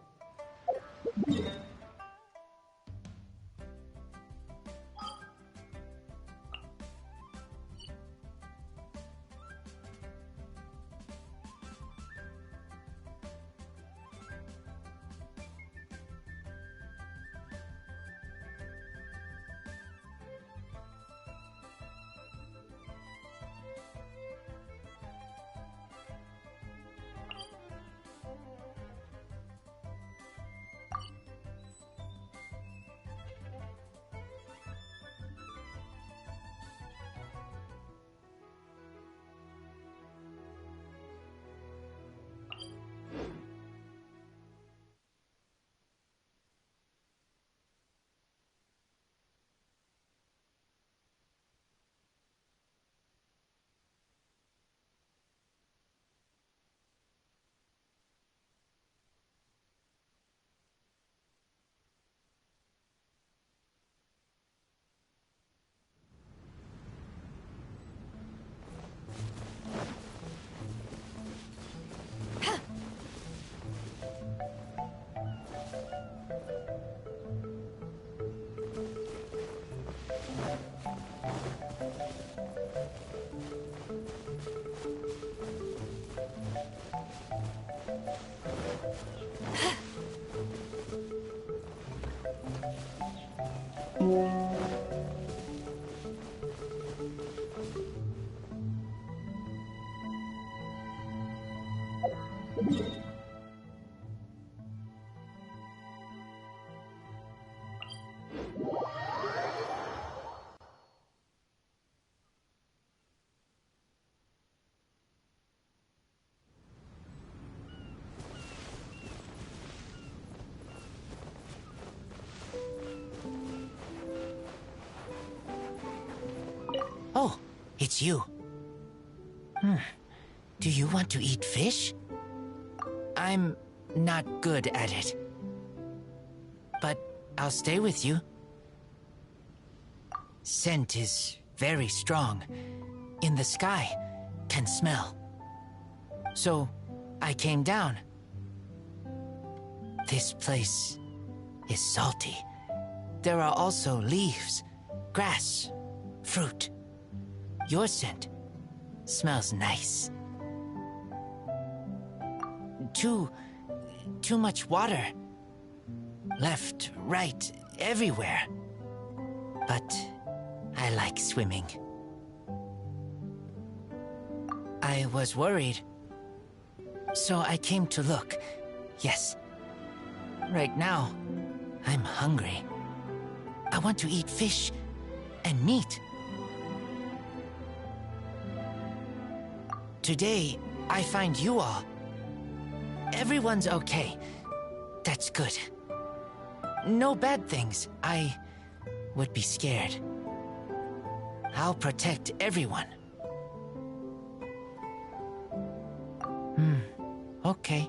Oh, it's you. Do you want to eat fish? I'm not good at it. But I'll stay with you. Scent is very strong. In the sky, can smell. So, I came down. This place is salty. There are also leaves, grass, fruit. Your scent smells nice. Too much water. Left, right, everywhere. But I like swimming. I was worried. So I came to look. Yes. Right now, I'm hungry. I want to eat fish and meat. Today, I find you all. Everyone's okay. That's good. No bad things. I would be scared. I'll protect everyone. Okay.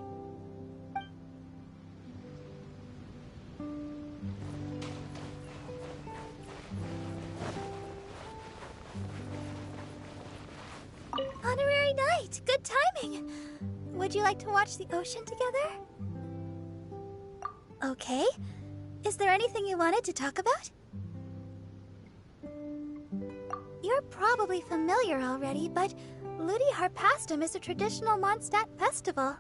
Honorary night! Good timing! Would you like to watch the ocean together? Okay. Is there anything you wanted to talk about? You're probably familiar already, but Ludi Harpastum is a traditional Mondstadt festival.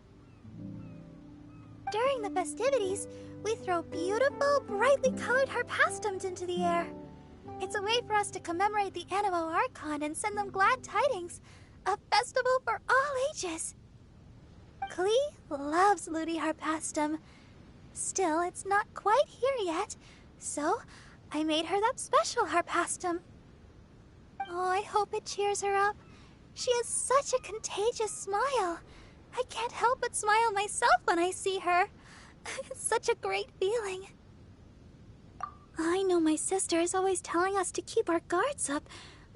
During the festivities, we throw beautiful, brightly colored harpastums into the air. It's a way for us to commemorate the Animo Archon and send them glad tidings. A festival for all ages. Klee loves Ludi Harpastum. Still, it's not quite here yet, so I made her that special Harpastum. Oh, I hope it cheers her up. She has such a contagious smile. I can't help but smile myself when I see her. It's such a great feeling. I know my sister is always telling us to keep our guards up,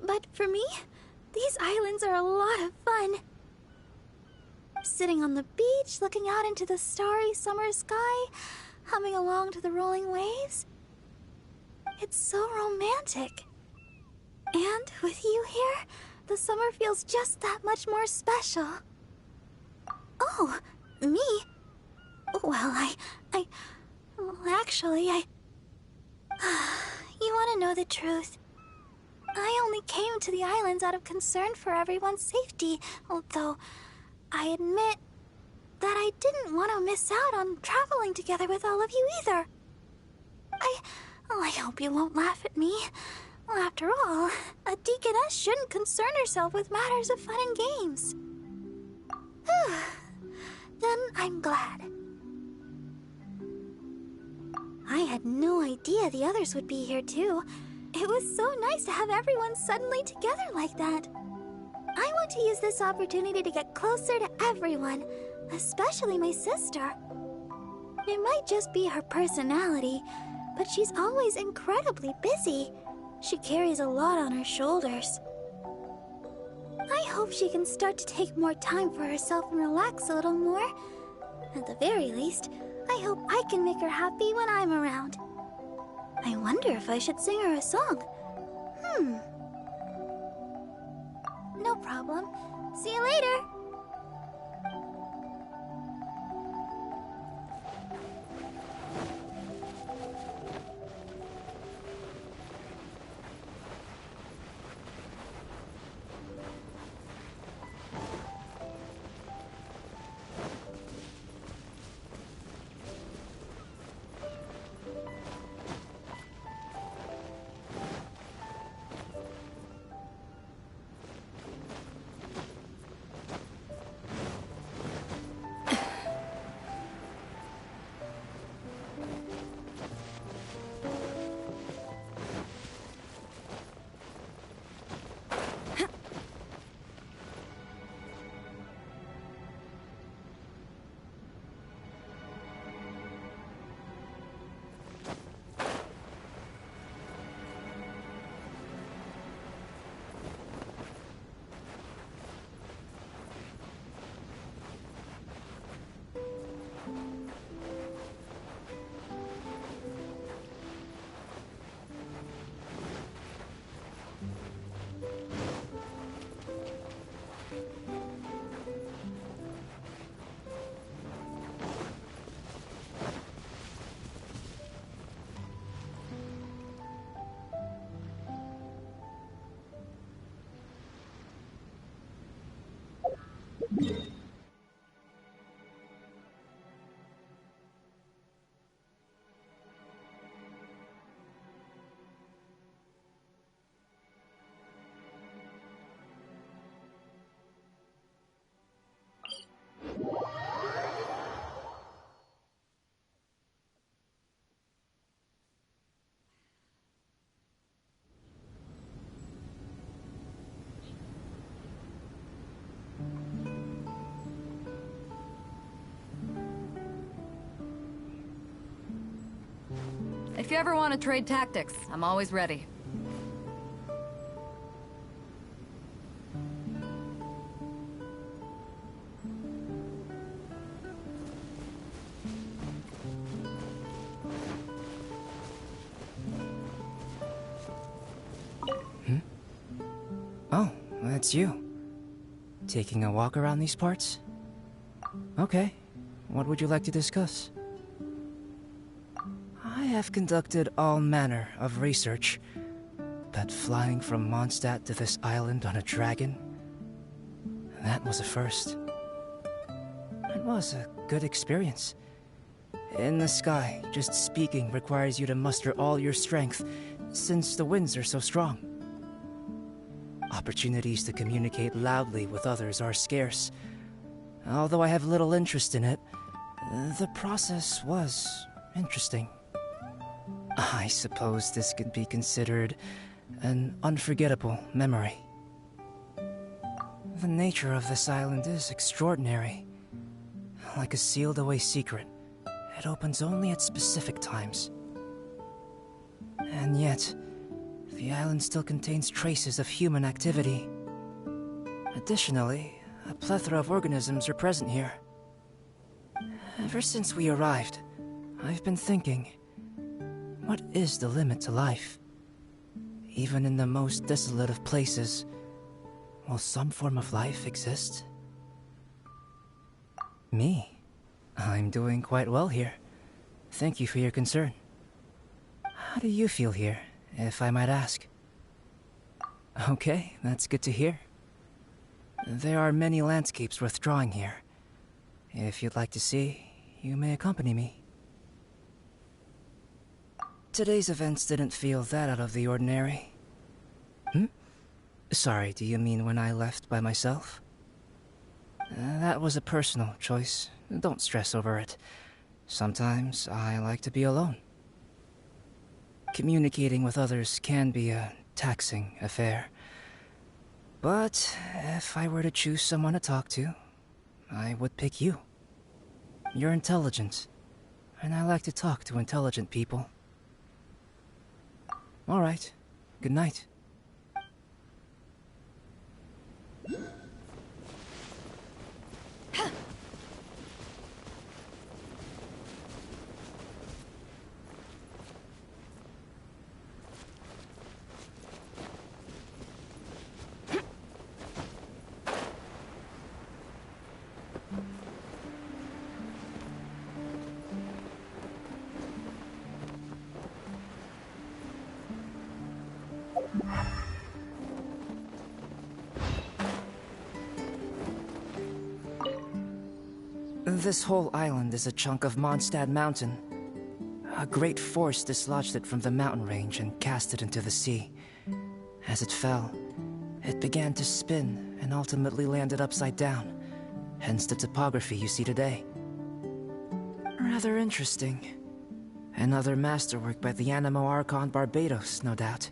but for me, these islands are a lot of fun. Sitting on the beach, looking out into the starry summer sky, humming along to the rolling waves. It's so romantic. And with you here, the summer feels just that much more special. Oh, me? Well, actually, you want to know the truth? I only came to the islands out of concern for everyone's safety, although I admit that I didn't want to miss out on traveling together with all of you either. I hope you won't laugh at me. After all, a deaconess shouldn't concern herself with matters of fun and games. Then I'm glad. I had no idea the others would be here too. It was so nice to have everyone suddenly together like that. I want to use this opportunity to get closer to everyone, especially my sister. It might just be her personality, but she's always incredibly busy. She carries a lot on her shoulders. I hope she can start to take more time for herself and relax a little more. At the very least, I hope I can make her happy when I'm around. I wonder if I should sing her a song. No problem. See you later. If you ever want to trade tactics, I'm always ready. Oh, that's you. Taking a walk around these parts? Okay. What would you like to discuss? I have conducted all manner of research, but flying from Mondstadt to this island on a dragon, that was a first. It was a good experience. In the sky, just speaking requires you to muster all your strength, since the winds are so strong. Opportunities to communicate loudly with others are scarce. Although I have little interest in it, the process was interesting. I suppose this could be considered an unforgettable memory. The nature of this island is extraordinary. Like a sealed-away secret, it opens only at specific times. And yet, the island still contains traces of human activity. Additionally, a plethora of organisms are present here. Ever since we arrived, I've been thinking, what is the limit to life? even in the most desolate of places, will some form of life exist? Me? I'm doing quite well here. Thank you for your concern. How do you feel here, if I might ask? Okay, that's good to hear. There are many landscapes worth drawing here. If you'd like to see, you may accompany me. Today's events didn't feel that out of the ordinary. Sorry, do you mean when I left by myself? That was a personal choice. Don't stress over it. Sometimes I like to be alone. Communicating with others can be a taxing affair. But if I were to choose someone to talk to, I would pick you. You're intelligent, and I like to talk to intelligent people. All right. Good night. This whole island is a chunk of Mondstadt Mountain. A great force dislodged it from the mountain range and cast it into the sea. As it fell, it began to spin and ultimately landed upside down, hence the topography you see today. Rather interesting. Another masterwork by the Animo Archon Barbados, no doubt.